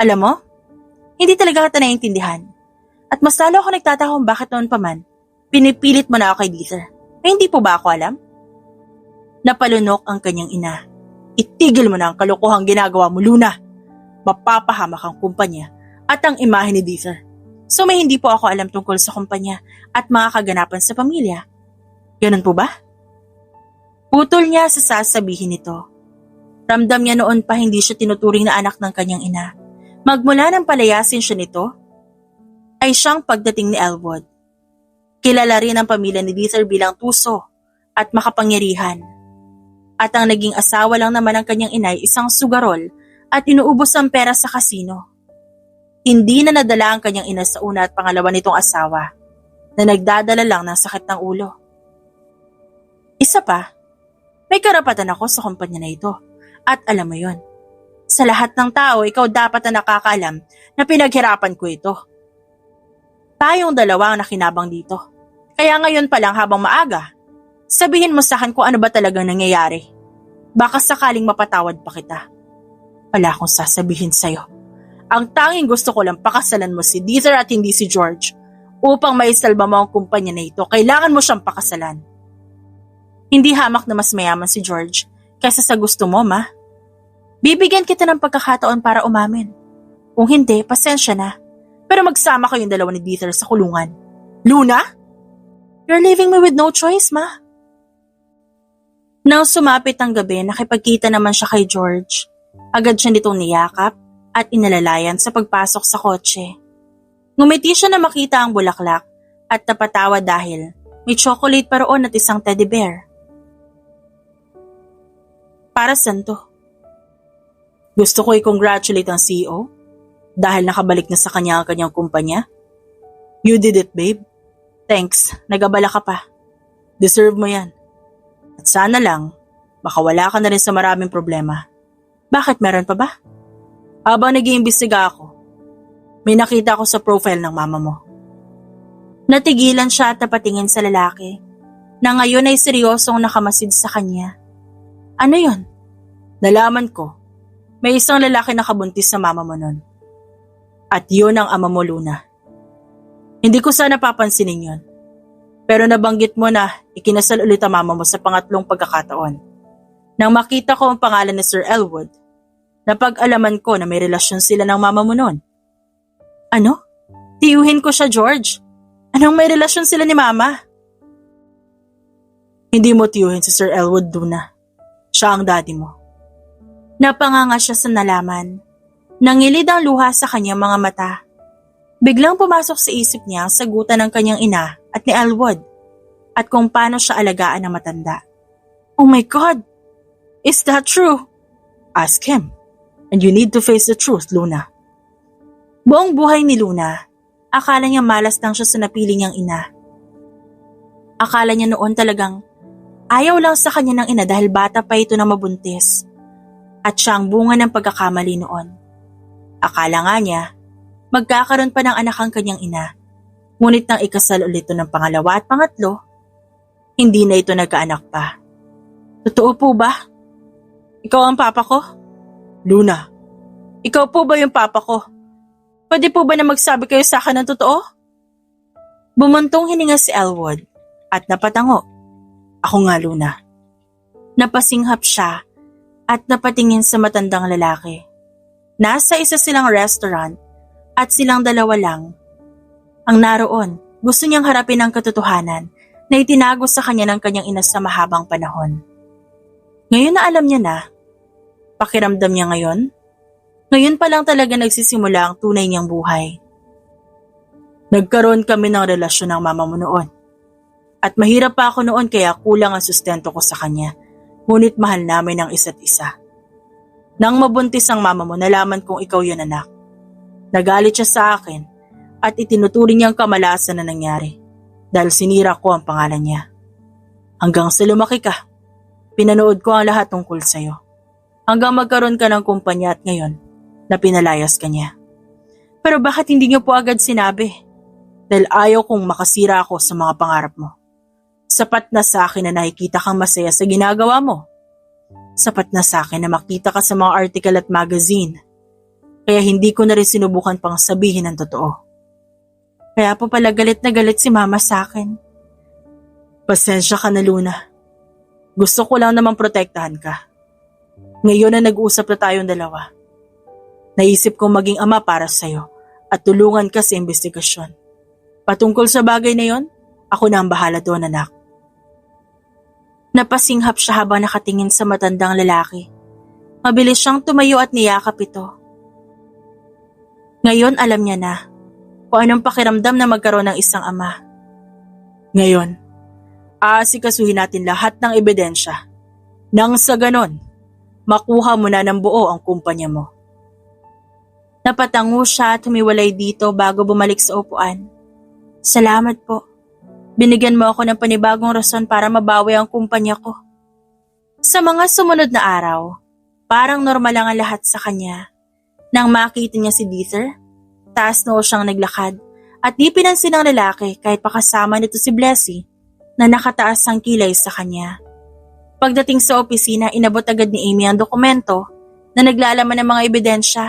Alam mo, hindi talaga kita naiintindihan. At mas lalo ako nagtataka kung bakit noon pa man, pinipilit mo na ako kay Dieter. Eh, hindi po ba ako alam? Napalunok ang kanyang ina. Itigil mo na ang kalokohang ginagawa mo, Luna. Mapapahamak ang kumpanya at ang imahe ni Dieter. So may hindi po ako alam tungkol sa kumpanya at mga kaganapan sa pamilya. Ganun po ba? Putol niya sa sasabihin nito. Ramdam niya noon pa hindi siya tinuturing na anak ng kanyang ina. Magmula nang palayasin siya nito, ay siyang pagdating ni Elwood. Kilala rin ang pamilya ni Dieter bilang tuso at makapangyarihan. At ang naging asawa lang naman ng kanyang inay isang sugarol at inuubos ang pera sa kasino. Hindi na nadala ang kanyang ina sa una at pangalawa nitong asawa na nagdadala lang ng sakit ng ulo. Isa pa, may karapatan ako sa kumpanya na ito at alam mo yon. Sa lahat ng tao, ikaw dapat na nakakaalam na pinaghirapan ko ito. Tayong dalawa ang nakinabang dito. Kaya ngayon pa lang habang maaga, sabihin mo sa akin kung ano ba talagang nangyayari. Baka sakaling mapatawad pa kita. Wala akong sasabihin sa'yo. Ang tanging gusto ko lang pakasalan mo si Dieter at hindi si George. Upang maisalba mo ang kumpanya na ito, kailangan mo siyang pakasalan. Hindi hamak na mas mayaman si George kaysa sa gusto mo, ma. Bibigyan kita ng pagkakataon para umamin. Kung hindi, pasensya na. Pero magsama kayong dalawa ni Dieter sa kulungan. Luna? You're leaving me with no choice, ma. Nang sumapit ang gabi, nakipagkita naman siya kay George. Agad siya nitong niyakap at inalalayan sa pagpasok sa kotse. Ngumiti siya na makita ang bulaklak at napatawa dahil may chocolate pa roon at isang teddy bear. Para saan to? Gusto ko i-congratulate ang CEO dahil nakabalik na sa kanya ang kanyang kumpanya. You did it, babe. Thanks, nagabala ka pa. Deserve mo yan. At sana lang, baka wala ka na rin sa maraming problema. Bakit, meron pa ba? Habang nag-iimbestiga ako, may nakita ko sa profile ng mama mo. Natigilan siya at napatingin sa lalaki na ngayon ay seryosong nakamasid sa kanya. Ano yon? Nalaman ko, may isang lalaki nakabuntis sa mama mo nun. At yun ang ama mo, Luna. Hindi ko sana papansinin yun. Pero nabanggit mo na ikinasal ulit ang mama mo sa pangatlong pagkakataon. Nang makita ko ang pangalan ni Sir Elwood, napag-alaman ko na may relasyon sila ng mama mo noon. Ano? Tiyuhin ko siya, George. Anong may relasyon sila ni mama? Hindi mo tiyuhin si Sir Elwood, Luna. siya ang daddy mo. Napanganga siya sa nalaman. Nangilid ang luha sa kanyang mga mata. Biglang pumasok sa isip niya ang sagutan ng kanyang ina at ni Elwood at kung paano siya alagaan ng matanda. Oh my God! Is that true? Ask him. And you need to face the truth, Luna. Buong buhay ni Luna, akala niya malas lang siya sa napili niyang ina. Akala niya noon talagang ayaw lang sa kanya ng ina dahil bata pa ito na mabuntis. At siya ang bunga ng pagkakamali noon. Akala nga niya, magkakaroon pa ng anak ang kanyang ina. Ngunit nang ikasal ulit ito ng pangalawa at pangatlo, hindi na ito nagkaanak pa. Totoo po ba? Ikaw ang papa ko? Luna, Ikaw po ba yung papa ko? Pwede po ba na magsabi kayo sa akin ng totoo? Bumuntong hininga si Elwood at napatango. ako nga, Luna. Napasinghap siya at napatingin sa matandang lalaki. Nasa isa silang restaurant at silang dalawa lang. Ang naroon, gusto niyang harapin ang katotohanan na itinago sa kanya ng kanyang ina sa mahabang panahon. Ngayon na alam niya na, pakiramdam niya ngayon pa lang talaga nagsisimula ang tunay niyang buhay. Nagkaroon kami ng relasyon ng mama mo noon. At mahirap pa ako noon kaya kulang ang sustento ko sa kanya. Ngunit mahal namin ang isa't isa. Nang mabuntis ang mama mo, nalaman kong ikaw yun anak. Nagalit siya sa akin at itinuturing niyang kamalasan na nangyari dahil sinira ko ang pangalan niya. Hanggang sa lumaki ka, pinanood ko ang lahat tungkol sa'yo. Hanggang magkaroon ka ng kumpanya at ngayon na pinalayas ka niya. Pero bakit hindi niyo po agad sinabi? Dahil ayaw kong makasira ako sa mga pangarap mo. Sapat na sa akin na nakikita kang masaya sa ginagawa mo. Sapat na sa akin na makita ka sa mga article at magazine. Kaya hindi ko na rin sinubukan pang sabihin ang totoo. Kaya po pala galit na galit si mama sa akin. Pasensya ka na, Luna. Gusto ko lang namang protektahan ka. Ngayon na nag-usap na tayong dalawa. Naisip kong maging ama para sa'yo at tulungan ka sa investigasyon. Patungkol sa bagay na yon, ako na ang bahala doon, anak. Napasinghap siya habang nakatingin sa matandang lalaki. Mabilis siyang tumayo at niyakap ito. Ngayon alam niya na kung anong pakiramdam na magkaroon ng isang ama. Ngayon, aasikasuhin natin lahat ng ebidensya. Nang sa ganon, makuha mo na ng buo ang kumpanya mo. Napatango siya at humiwalay dito bago bumalik sa upuan. Salamat po. Binigyan mo ako ng panibagong rason para mabawi ang kumpanya ko. Sa mga sumunod na araw, parang normal lang ang lahat sa kanya. Nang makita niya si Dieter, taas noo siyang naglakad at di pinansin ng lalaki kahit pakasama nito si Blessy na nakataas ang kilay sa kanya. Pagdating sa opisina, inabot agad ni Amy ang dokumento na naglalaman ng mga ebidensya.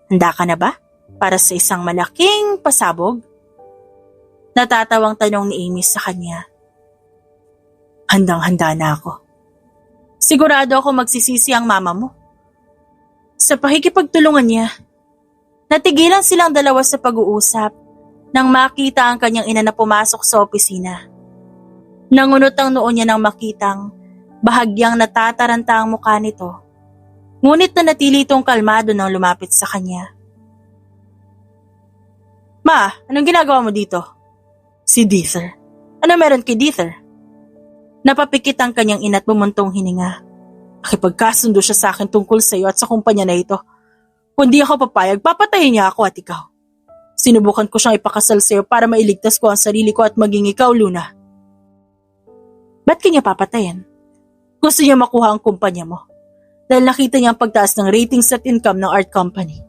Handa ka na ba para sa isang malaking pasabog? Natatawang tanong ni Amy sa kanya. Handang-handa na ako. Sigurado ako magsisisi ang mama mo. Sa pakikipagtulungan niya, natigilan silang dalawa sa pag-uusap nang makita ang kanyang ina na pumasok sa opisina. Nangunot ang noo niya nang makitang bahagyang natataranta ang mukha nito. Ngunit nanatili itong kalmado nang lumapit sa kanya. Ma, anong ginagawa mo dito? Si Dieter. Ano meron kay Dieter? Napapikit ang kanyang ina at bumuntong hininga. Nakipagkasundo siya sa akin tungkol sa iyo at sa kumpanya na ito. Kung di ako papayag, papatayin niya ako at ikaw. Sinubukan ko siyang ipakasal sa iyo para mailigtas ko ang sarili ko at maging ikaw, Luna. Ba't kanya papatayin? Gusto niya makuha ang kumpanya mo. Dahil nakita niya ang pagtaas ng ratings at income ng art company.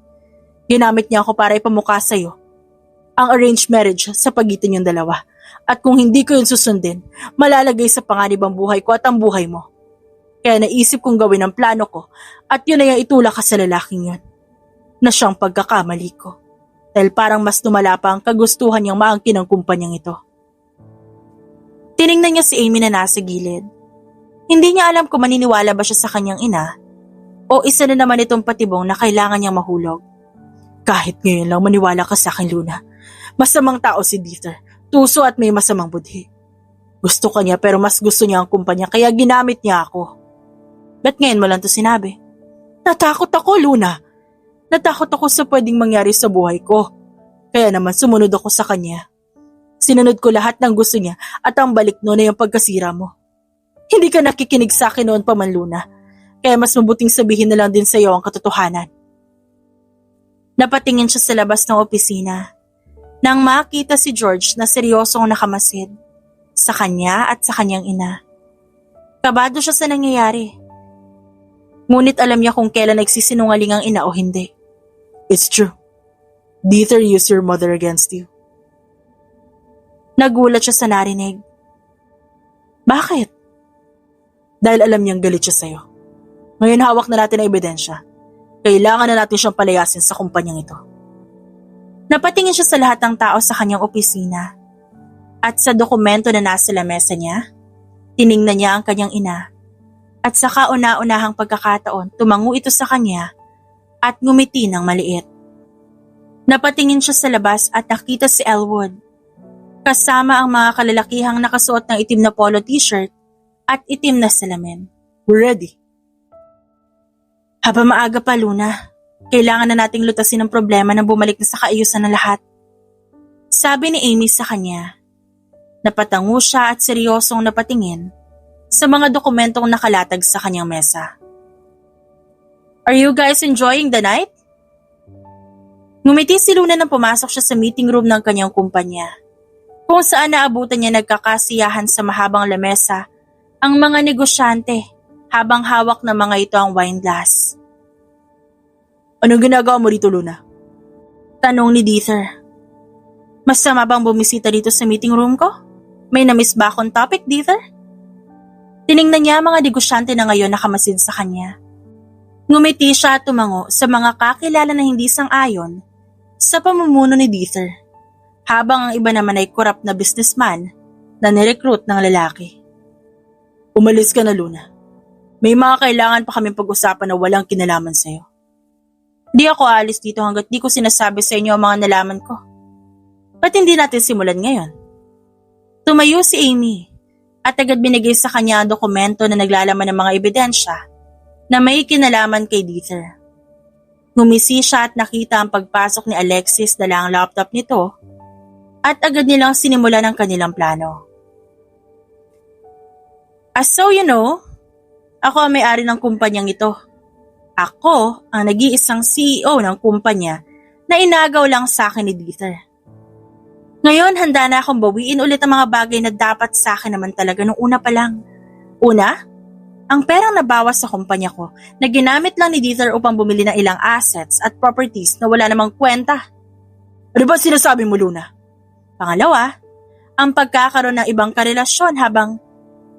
Ginamit niya ako para ipamukha sa iyo ang arranged marriage sa pagitan niyong dalawa. At kung hindi ko yun susundin, malalagay sa panganib ang buhay ko at ang buhay mo. Kaya naisip kong gawin ang plano ko at yun ay itulak ka sa lalaking yun. Na siyang pagkakamali ko. Dahil parang mas lumala pa ang kagustuhan niyang maangkin ang kumpanyang ito. Tiningnan niya si Amy na nasa gilid. Hindi niya alam kung maniniwala ba siya sa kanyang ina o isa na naman itong patibong na kailangan niyang mahulog. Kahit ngayon lang maniwala ka sa akin, Luna. Masamang tao si Dieter. Tuso at may masamang budhi. Gusto ka niya pero mas gusto niya ang kumpanya kaya ginamit niya ako. Ba't ngayon mo lang to sinabi? Natakot ako, Luna. Natakot ako sa pwedeng mangyari sa buhay ko. Kaya naman sumunod ako sa kanya. Sinunod ko lahat ng gusto niya at ang balik noon ay ang pagkasira mo. Hindi ka nakikinig sa akin noon pa man, Luna. Kaya mas mabuting sabihin na lang din sa iyo ang katotohanan. Napatingin siya sa labas ng opisina nang makita si George na seryosong nakamasid sa kanya at sa kanyang ina. Kabado siya sa nangyayari. Ngunit alam niya kung kailan nagsisinungaling ang ina o hindi. It's true. Dieter used your mother against you. Nagulat siya sa narinig. Bakit? Dahil alam niyang galit siya sa'yo. Ngayon hawak na natin ang ebidensya. Kailangan na natin siyang palayasin sa kumpanyang ito. Napatingin siya sa lahat ng tao sa kanyang opisina. At sa dokumento na nasa lamesa niya, tiningnan niya ang kanyang ina. At sa kauna-unahang pagkakataon, tumango ito sa kanya at ngumiti ng maliit. Napatingin siya sa labas at nakita si Elwood. Kasama ang mga kalalakihang nakasuot ng itim na polo t-shirt at itim na salamin. We're ready. Habang maaga pa, Luna, kailangan na nating lutasin ang problema na bumalik na sa kaayusan ng lahat. Sabi ni Amy sa kanya. Napatango siya at seryosong napatingin sa mga dokumentong nakalatag sa kanyang mesa. Are you guys enjoying the night? Ngumiti si Luna nang pumasok siya sa meeting room ng kanyang kumpanya, kung saan naabutan niya nagkakasiyahan sa mahabang lamesa ang mga negosyante habang hawak ng mga ito ang wine glass. Anong ginagawa mo dito, Luna? Tanong ni Dieter. Masama bang bumisita dito sa meeting room ko? May namiss ba akong topic, Dieter? Tiningnan niya ang mga negosyante na ngayon nakamasid sa kanya. Ngumiti siya at tumango sa mga kakilala na hindi sang-ayon sa pamumuno ni Dieter, habang ang iba naman ay korap na businessman na nirecruit ng lalaki. Umalis ka na, Luna. May mga kailangan pa kaming pag-usapan na walang kinalaman sa'yo. Di ako aalis dito hanggat di ko sinasabi sa inyo ang mga nalaman ko. Ba't hindi natin simulan ngayon? Tumayo si Amy at agad binigay sa kanya ang dokumento na naglalaman ng mga ebidensya na may kinalaman kay Dieter. Ngumisi siya at nakita ang pagpasok ni Alexis dala ang laptop nito at agad nilang sinimulan ang kanilang plano. So you know, ako ang may-ari ng kumpanyang ito. Ako ang nag-iisang CEO ng kumpanya na inagaw lang sa akin ni Dieter. Ngayon, handa na akong bawiin ulit ang mga bagay na dapat sa akin naman talaga nung una pa lang. Una, ang perang nabawas sa kumpanya ko na ginamit lang ni Dieter upang bumili ng ilang assets at properties na wala namang kwenta. Ano ba sinasabi mo, Luna? Pangalawa, ang pagkakaroon ng ibang karelasyon habang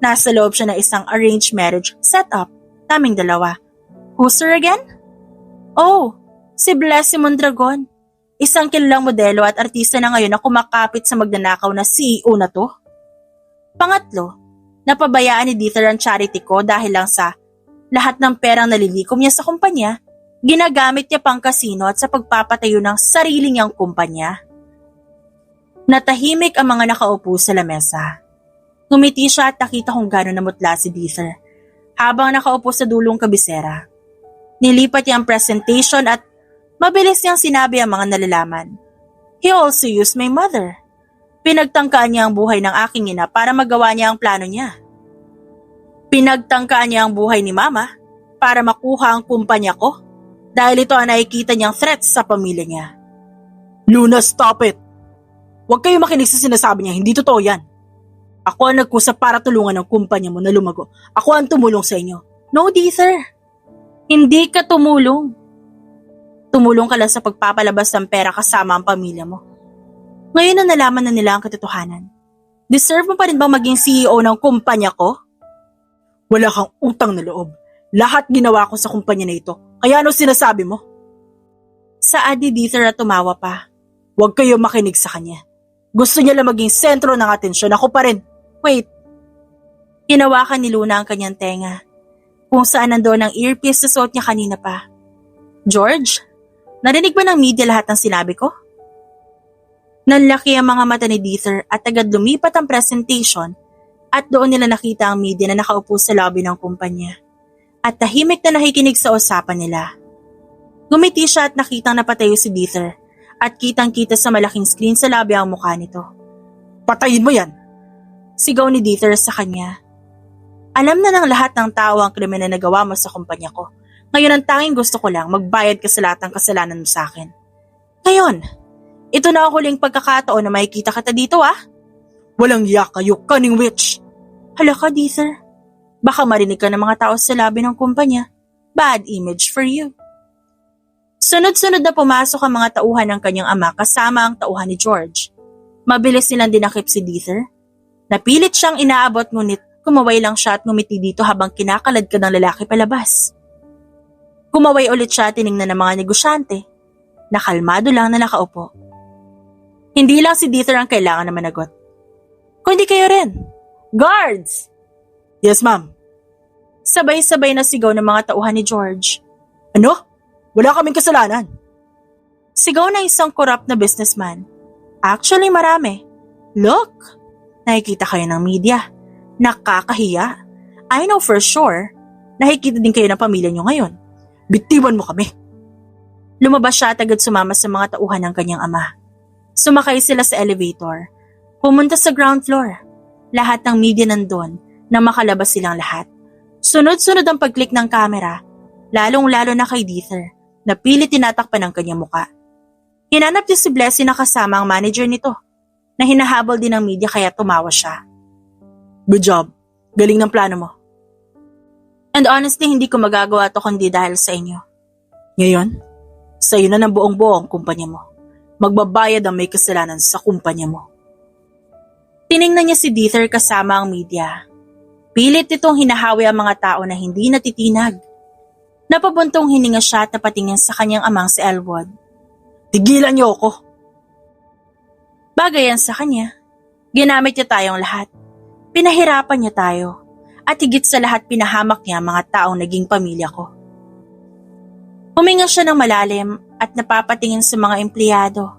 nasa loob siya ng isang arranged marriage setup, naming dalawa. Who's her again? Oh, si Blessy Mondragon. Isang kilalang modelo at artista na ngayon na kumakapit sa magnanakaw na CEO na to. Pangatlo, napabayaan ni Dieter ang charity ko dahil lang sa lahat ng perang nalilikom niya sa kumpanya, ginagamit niya pang kasino at sa pagpapatayo ng sarili niyang kumpanya. Natahimik ang mga nakaupo sa lamesa. Ngumiti siya at nakita kung gano'n namutla si Dieter habang nakaupo sa dulong kabisera. Nilipat niya ang presentation at mabilis niyang sinabi ang mga nalalaman. He also used my mother. Pinagtangkaan niya ang buhay ng aking ina para magawa niya ang plano niya. Pinagtangkaan niya ang buhay ni Mama para makuha ang kumpanya ko dahil ito ang nakikita niyang threat sa pamilya niya. Luna, stop it! Huwag kayo makinig sa sinasabi niya, hindi totoo yan. Ako ang nagkusap para tulungan ang kumpanya mo na lumago. Ako ang tumulong sa inyo. No, Dieter. Hindi ka tumulong. Tumulong ka lang sa pagpapalabas ng pera kasama ang pamilya mo. Ngayon na nalaman na nila ang katotohanan. Deserve mo pa rin bang maging CEO ng kumpanya ko? Wala kang utang na loob. Lahat ginawa ko sa kumpanya na ito. Kaya ano sinasabi mo? Saad ni Dieter at tumawa pa. Huwag kayo makinig sa kanya. Gusto niya lang maging sentro ng atensyon. Ako pa rin. Wait. Hinawakan ni Luna ang kanyang tenga, kung saan nandoon ang earpiece sa suot niya kanina pa. George? Narinig ba ng media lahat ng sinabi ko? Nanlaki ang mga mata ni Dieter at agad lumipat ang presentation at doon nila nakita ang media na nakaupo sa lobby ng kumpanya. at tahimik na nakikinig sa usapan nila. Ngumiti siya at nakitang napatayo si Dieter at kitang-kita sa malaking screen sa labi ang mukha nito. "Patayin mo yan!" sigaw ni Dieter sa kanya. "Alam na ng lahat ng tao ang krimen na nagawa mo sa kumpanya ko. Ngayon ang tanging gusto ko lang magbayad ka sa lahat ng kasalanan mo sa akin. Ngayon, ito na ang huling pagkakataon na makikita kita dito Walang hiya kayo, cunning witch!" "Hala ka, Dieter. Baka marinig ka ng mga tao sa labi ng kumpanya. Bad image for you." Sunod-sunod na pumasok ang mga tauhan ng kanyang ama kasama ang tauhan ni George. Mabilis nilang dinakip si Dieter. Napilit siyang inaabot ngunit kumaway lang siya at ngumiti dito habang kinakalad ka ng lalaki palabas. Kumaway ulit siya at tiningnan ng mga negosyante. Nakalmado lang na nakaupo. Hindi lang si Dieter ang kailangan na managot, kundi kayo rin. "Guards!" "Yes, ma'am." Sabay-sabay na sigaw ng mga tauhan ni George. "Ano? Wala kaming kasalanan." Sigaw na isang corrupt na businessman. "Actually, marami. Look, nakikita kayo ng media. Nakakahiya. I know for sure, nakikita din kayo ng pamilya nyo ngayon. Bitiwan mo kami." Lumabas siya at agad sumama sa mga tauhan ng kanyang ama. Sumakay sila sa elevator. Pumunta sa ground floor. Lahat ng media nandun na makalabas silang lahat. Sunod-sunod ang pag-click ng camera, lalong-lalo na kay Dieter, na pilit tinatakpan ng kanyang muka. Hinanap niya si Blessy na kasama ang manager nito, na hinahabol din ng media kaya tumawa siya. "Good job. Galing ng plano mo. And honestly, hindi ko magagawa to kundi dahil sa inyo. Ngayon, sa'yo na ng buong-buo ang kumpanya mo. Magbabayad ang may kasalanan sa kumpanya mo." Tiningnan niya si Dieter kasama ang media. Pilit itong hinahawi ang mga tao na hindi natitinag. Napabuntong hininga siya at napatingin sa kanyang amang si Elwood. "Tigilan niyo ako!" Bagay yan sa kanya. Ginamit niya tayong lahat. Pinahirapan niya tayo. At higit sa lahat pinahamak niya ang mga taong naging pamilya ko. Huminga siya ng malalim at napapatingin sa mga empleyado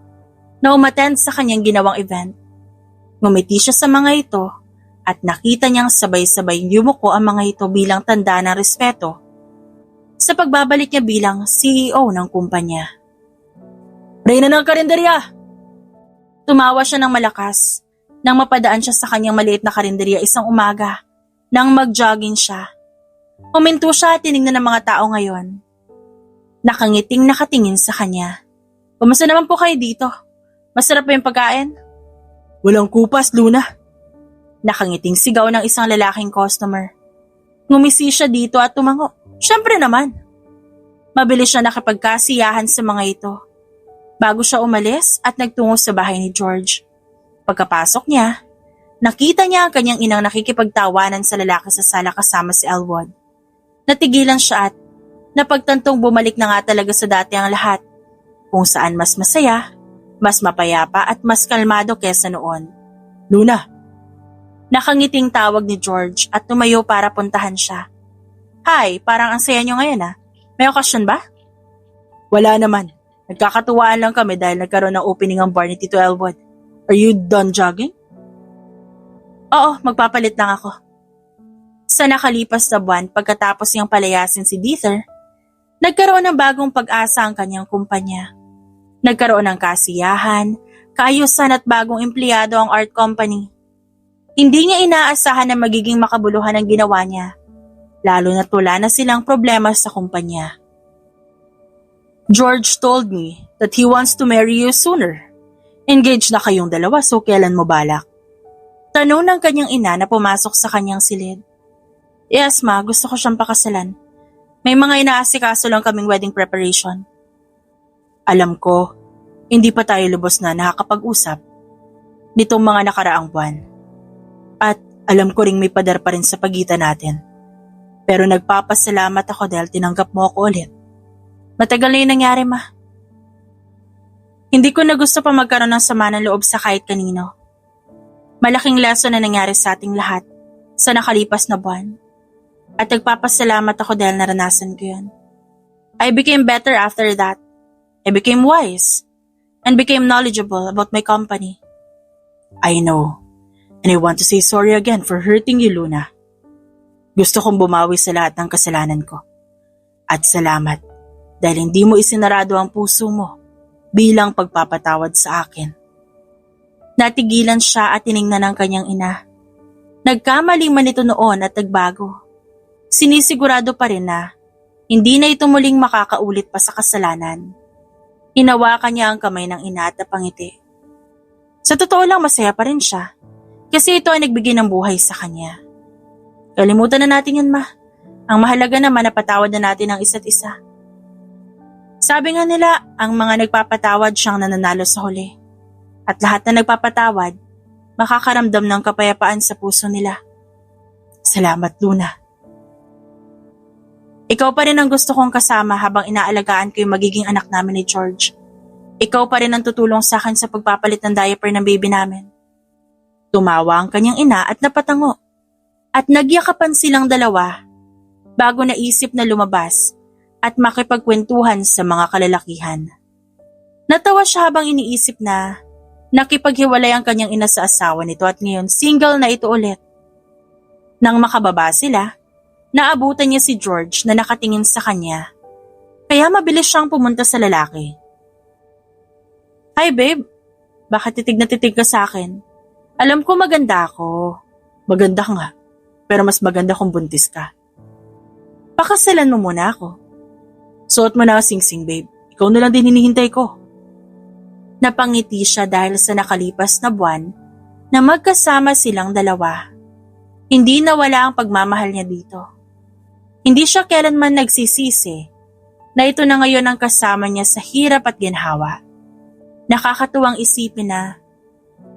na umattend sa kanyang ginawang event. Ngumiti siya sa mga ito at nakita niyang sabay-sabay yumuko ang mga ito bilang tanda ng respeto sa pagbabalik niya bilang CEO ng kumpanya. "Reyna ng karinderya!" Tumawa siya ng malakas nang mapadaan siya sa kanyang maliit na karinderya isang umaga nang mag-jogging siya. Huminto siya at tinignan ng mga tao ngayon. Nakangiting nakatingin sa kanya. "Kumusta naman po kayo dito? Masarap ba yung pagkain?" "Walang kupas, Luna." Nakangiting sigaw ng isang lalaking customer. Ngumisi siya dito at tumango. Siyempre naman. Mabilis siya nakipagkasiyahan sa mga ito. Bago siya umalis at nagtungo sa bahay ni George. Pagkapasok niya, nakita niya ang kanyang inang nakikipagtawanan sa lalaki sa sala kasama si Elwood. Natigilan siya at napagtantong bumalik na nga talaga sa dati ang lahat, kung saan mas masaya, mas mapayapa at mas kalmado kesa noon. "Luna." Nakangiting tawag ni George at tumayo para puntahan siya. "Hi, parang ang saya niyo ngayon May okasyon ba?" "Wala naman. Nagkakatuwaan lang kami dahil nagkaroon ng opening ang bar ni Tito Elwood. Are you done jogging?" "Oo, magpapalit lang ako." Sa nakalipas na buwan pagkatapos niyang palayasin si Dieter, nagkaroon ng bagong pag-asa ang kanyang kumpanya. Nagkaroon ng kasiyahan, kaayusan at bagong empleyado ang art company. Hindi niya inaasahan na magiging makabuluhan ang ginawa niya, lalo na't wala na silang problema sa kumpanya. "George told me that he wants to marry you sooner. Engaged na kayong dalawa so kailan mo balak?" Tanong ng kanyang ina na pumasok sa kanyang silid. "Yes ma, gusto ko siyang pakasalan. May mga inaasikaso lang kaming wedding preparation." "Alam ko, hindi pa tayo lubos na nakakapag-usap nitong mga nakaraang buwan. At alam ko ring may padar pa rin sa pagitan natin. Pero nagpapasalamat ako dahil tinanggap mo ako ulit. Matagal na yung nangyari, ma. Hindi ko na gusto pa magkaroon ng sama ng loob sa kahit kanino. Malaking lesson na nangyari sa ating lahat sa nakalipas na buwan. At nagpapasalamat ako dahil naranasan ko yun. I became better after that. I became wise and became knowledgeable about my company. I know, and I want to say sorry again for hurting you, Luna." Gusto kong bumawi sa lahat ng kasalanan ko. At salamat dahil hindi mo isinarado ang puso mo bilang pagpapatawad sa akin. Natigilan siya at tiningnan ang kanyang ina. Nagkamali man ito noon at nagbago. Sinisigurado pa rin na hindi na ito muling makakaulit pa sa kasalanan. Hinawakan niya ang kamay ng ina at napangiti. Sa totoo lang masaya pa rin siya kasi ito ay nagbigay ng buhay sa kanya. Kalimutan na natin yan, ma. Ang mahalaga naman na patawad na natin ang isa't isa. Sabi nga nila, ang mga nagpapatawad siyang nananalo sa huli. At lahat na nagpapatawad, makakaramdam ng kapayapaan sa puso nila. Salamat, Luna. Ikaw pa rin ang gusto kong kasama habang inaalagaan ko yung magiging anak namin ni George. Ikaw pa rin ang tutulong sa akin sa pagpapalit ng diaper ng baby namin. Tumawa ang kanyang ina at napatango. At nagyakapan silang dalawa bago naisip na lumabas at makipagkwentuhan sa mga kalalakihan. Natawa siya habang iniisip na nakipaghiwalay ang kanyang ina sa asawa nito at ngayon single na ito ulit. Nang makababa sila, naabutan niya si George na nakatingin sa kanya, kaya mabilis siyang pumunta sa lalaki. Hi babe, bakit titig na titig ka sa akin? Alam ko maganda ako. Maganda ka nga, pero mas maganda kung buntis ka. Pakasalan mo muna ako. Suot mo na ang singsing babe, ikaw na lang din hinihintay ko. Napangiti siya dahil sa nakalipas na buwan na magkasama silang dalawa. Hindi nawala ang pagmamahal niya dito. Hindi siya kailanman nagsisisi na ito na ngayon ang kasama niya sa hirap at ginhawa. Nakakatuwang isipin na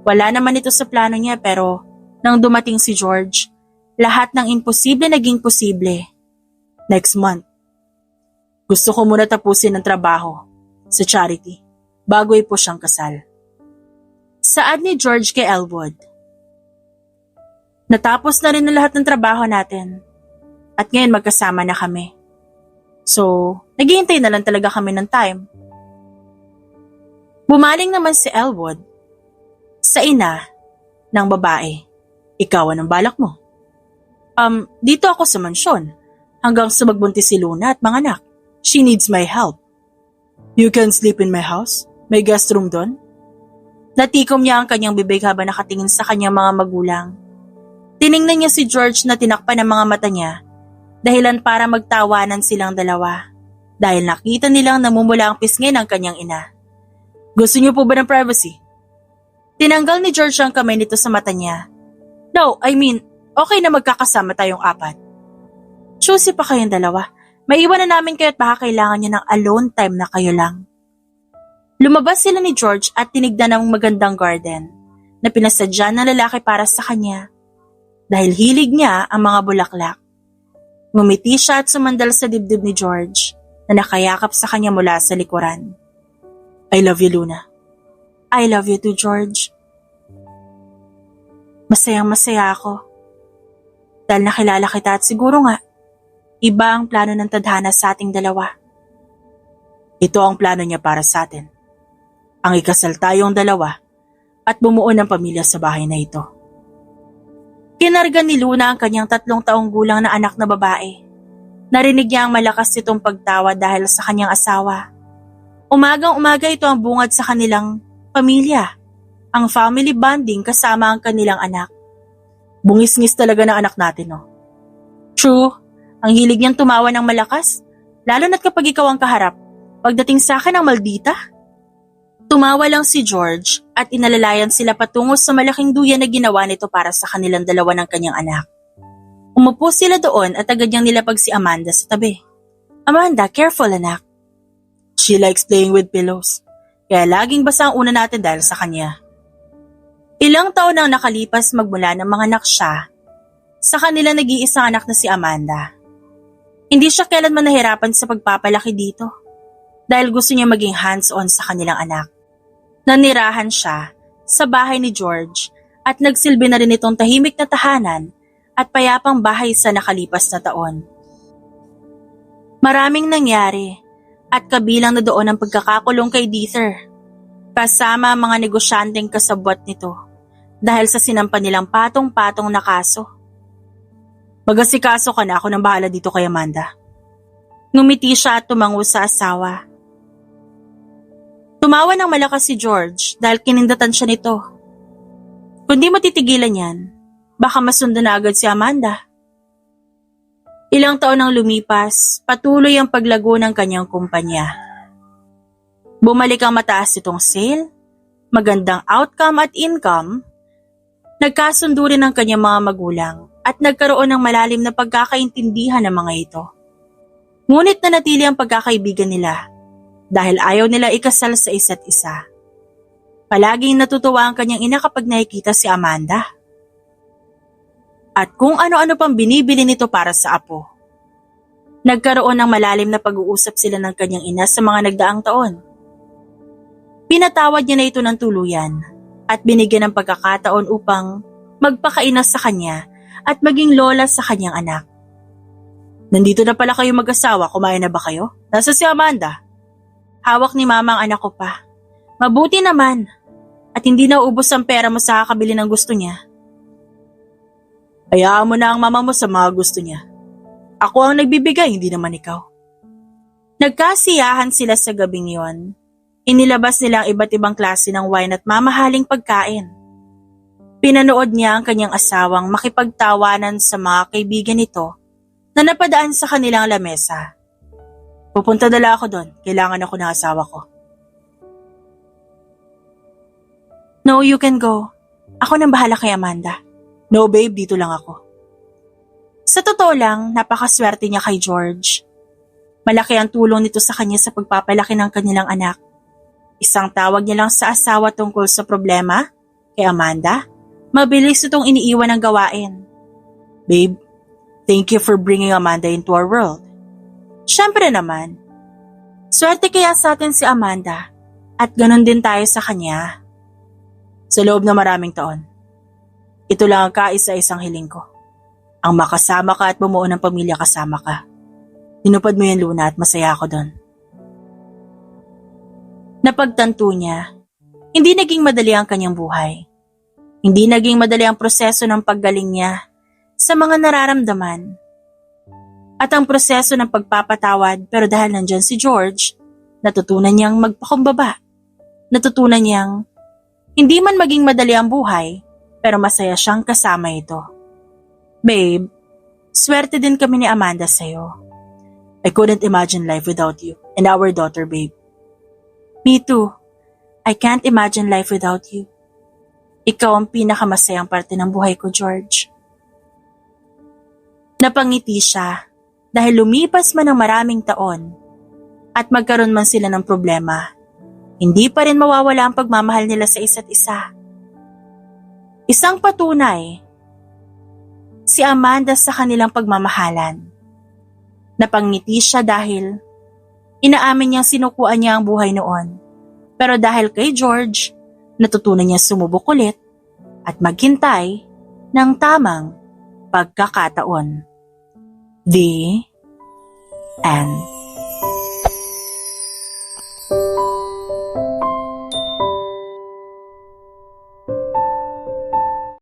wala naman ito sa plano niya pero nang dumating si George, lahat ng imposible naging posible. Next month, gusto ko muna tapusin ang trabaho sa charity bago ipo siyang kasal. Saad ni George kay Elwood. Natapos na rin ang lahat ng trabaho natin at ngayon magkasama na kami. So, naghihintay na lang talaga kami ng time. Bumaling naman si Elwood sa ina ng babae. Ikaw, anong balak mo? Dito ako sa mansyon hanggang sa magbuntis si Luna at mga anak. She needs my help. You can sleep in my house? May guest room doon? Natikom niya ang kanyang bibig habang nakatingin sa kanyang mga magulang. Tiningnan niya si George na tinakpan ang mga mata niya, dahilan para magtawanan silang dalawa, dahil nakita nilang namumula ang pisngi ng kanyang ina. Gusto niyo po ba ng privacy? Tinanggal ni George ang kamay nito sa mata niya. No, I mean, okay na magkakasama tayong apat. Choosy pa kayong dalawa. Maiwan na namin kayo at baka kailangan niyo ng alone time na kayo lang. Lumabas sila ni George at tinignan ng magandang garden na pinasadya ng lalaki para sa kanya dahil hilig niya ang mga bulaklak. Ngumiti siya at sumandal sa dibdib ni George na nakayakap sa kanya mula sa likuran. I love you, Luna. I love you too, George. Masayang-masaya ako. Dahil nakilala kita at siguro nga, iba ang plano ng tadhana sa ating dalawa. Ito ang plano niya para sa atin. Ang ikasal tayong dalawa at bumuo ng pamilya sa bahay na ito. Kinarga ni Luna ang kanyang 3 taong gulang na anak na babae. Narinig niya ang malakas nitong pagtawa dahil sa kanyang asawa. Umagang-umaga ito ang bungad sa kanilang pamilya, ang family bonding kasama ang kanilang anak. Bungis-ngis talaga ng anak natin, no? True, ang hilig niyang tumawa ng malakas, lalo na't kapag ikaw ang kaharap. Pagdating sa akin ang maldita. Tumawa lang si George at inalalayan sila patungo sa malaking duyan na ginawa nito para sa kanilang dalawa ng kanyang anak. Umupo sila doon at agad niyang nilapag si Amanda sa tabi. Amanda, careful anak. She likes playing with pillows, kaya laging basa ang una natin dahil sa kanya. Ilang taon nang nakalipas magmula ng mga anak siya, sa kanila nag-iisang anak na si Amanda. Hindi siya kailanman nahirapan sa pagpapalaki dito dahil gusto niya maging hands-on sa kanilang anak. Nanirahan siya sa bahay ni George at nagsilbi na rin itong tahimik na tahanan at payapang bahay sa nakalipas na taon. Maraming nangyari at kabilang na doon ang pagkakakulong kay Dieter, kasama ang mga negosyanteng kasabwat nito dahil sa sinampan nilang patong-patong na kaso. Mag-asikaso ka na, ako nang bahala dito kay Amanda. Ngumiti siya at tumango sa asawa. Tumawa ng malakas si George dahil kinindatan siya nito. Kung di matitigilan yan, baka masundan na agad si Amanda. Ilang taon nang lumipas, patuloy ang paglago ng kanyang kumpanya. Bumalik ang mataas itong sale, magandang outcome at income, nagkasundo rin ang kanyang mga magulang at nagkaroon ng malalim na pagkakaintindihan ng mga ito. Ngunit nanatili ang pagkakaibigan nila dahil ayaw nila ikasal sa isa't isa. Palaging natutuwa ang kanyang ina kapag nakikita si Amanda. At kung ano-ano pang binibili nito para sa apo. Nagkaroon ng malalim na pag-uusap sila ng kanyang ina sa mga nagdaang taon. Pinatawad niya na ito ng tuluyan at binigyan ng pagkakataon upang magpakaina sa kanya at maging lola sa kanyang anak. Nandito na pala kayo mag-asawa, kumain na ba kayo? Nasa si Amanda. Hawak ni mama ang anak ko pa. Mabuti naman at hindi na ubos ang pera mo sa kakabili ng gusto niya. Hayaan mo na ang mama mo sa mga gusto niya. Ako ang nagbibigay, hindi naman ikaw. Nagkasiyahan sila sa gabing yon. Inilabas nila ang iba't ibang klase ng wine at mamahaling pagkain. Pinanood niya ang kanyang asawang makipagtawanan sa mga kaibigan nito na napadaan sa kanilang lamesa. Pupunta dala ako doon, kailangan ako ng asawa ko. No, you can go. Ako nang bahala kay Amanda. No babe, dito lang ako. Sa totoo lang, napakaswerte niya kay George. Malaki ang tulong nito sa kanya sa pagpapalaki ng kanilang anak. Isang tawag niya lang sa asawa tungkol sa problema, kay Amanda, mabilis itong iniiwan ng gawain. Babe, thank you for bringing Amanda into our world. Siyempre naman, swerte kaya sa atin si Amanda at ganon din tayo sa kanya. Sa loob ng maraming taon, ito lang ang kaisa-isang hiling ko. Ang makasama ka at bumuo ng pamilya kasama ka. Tinupad mo yan, Luna, at masaya ako doon. Napagtanto niya, hindi naging madali ang kanyang buhay. Hindi naging madali ang proseso ng paggaling niya sa mga nararamdaman. At ang proseso ng pagpapatawad, pero dahil nandyan si George, natutunan niyang magpakumbaba. Natutunan niyang hindi man maging madali ang buhay, pero masaya siyang kasama ito. Babe, swerte din kami ni Amanda sa'yo. I couldn't imagine life without you and our daughter, babe. Me too. I can't imagine life without you. Ikaw ang pinakamasayang parte ng buhay ko, George. Napangiti siya dahil lumipas man ang maraming taon at magkaroon man sila ng problema, hindi pa rin mawawala ang pagmamahal nila sa isa't isa. Isang patunay, si Amanda sa kanilang pagmamahalan. Napangiti siya dahil inaamin niyang sinukuan niya ang buhay noon. Pero dahil kay George, natutunan niya sumubok ulit at maghintay ng tamang pagkakataon. The end.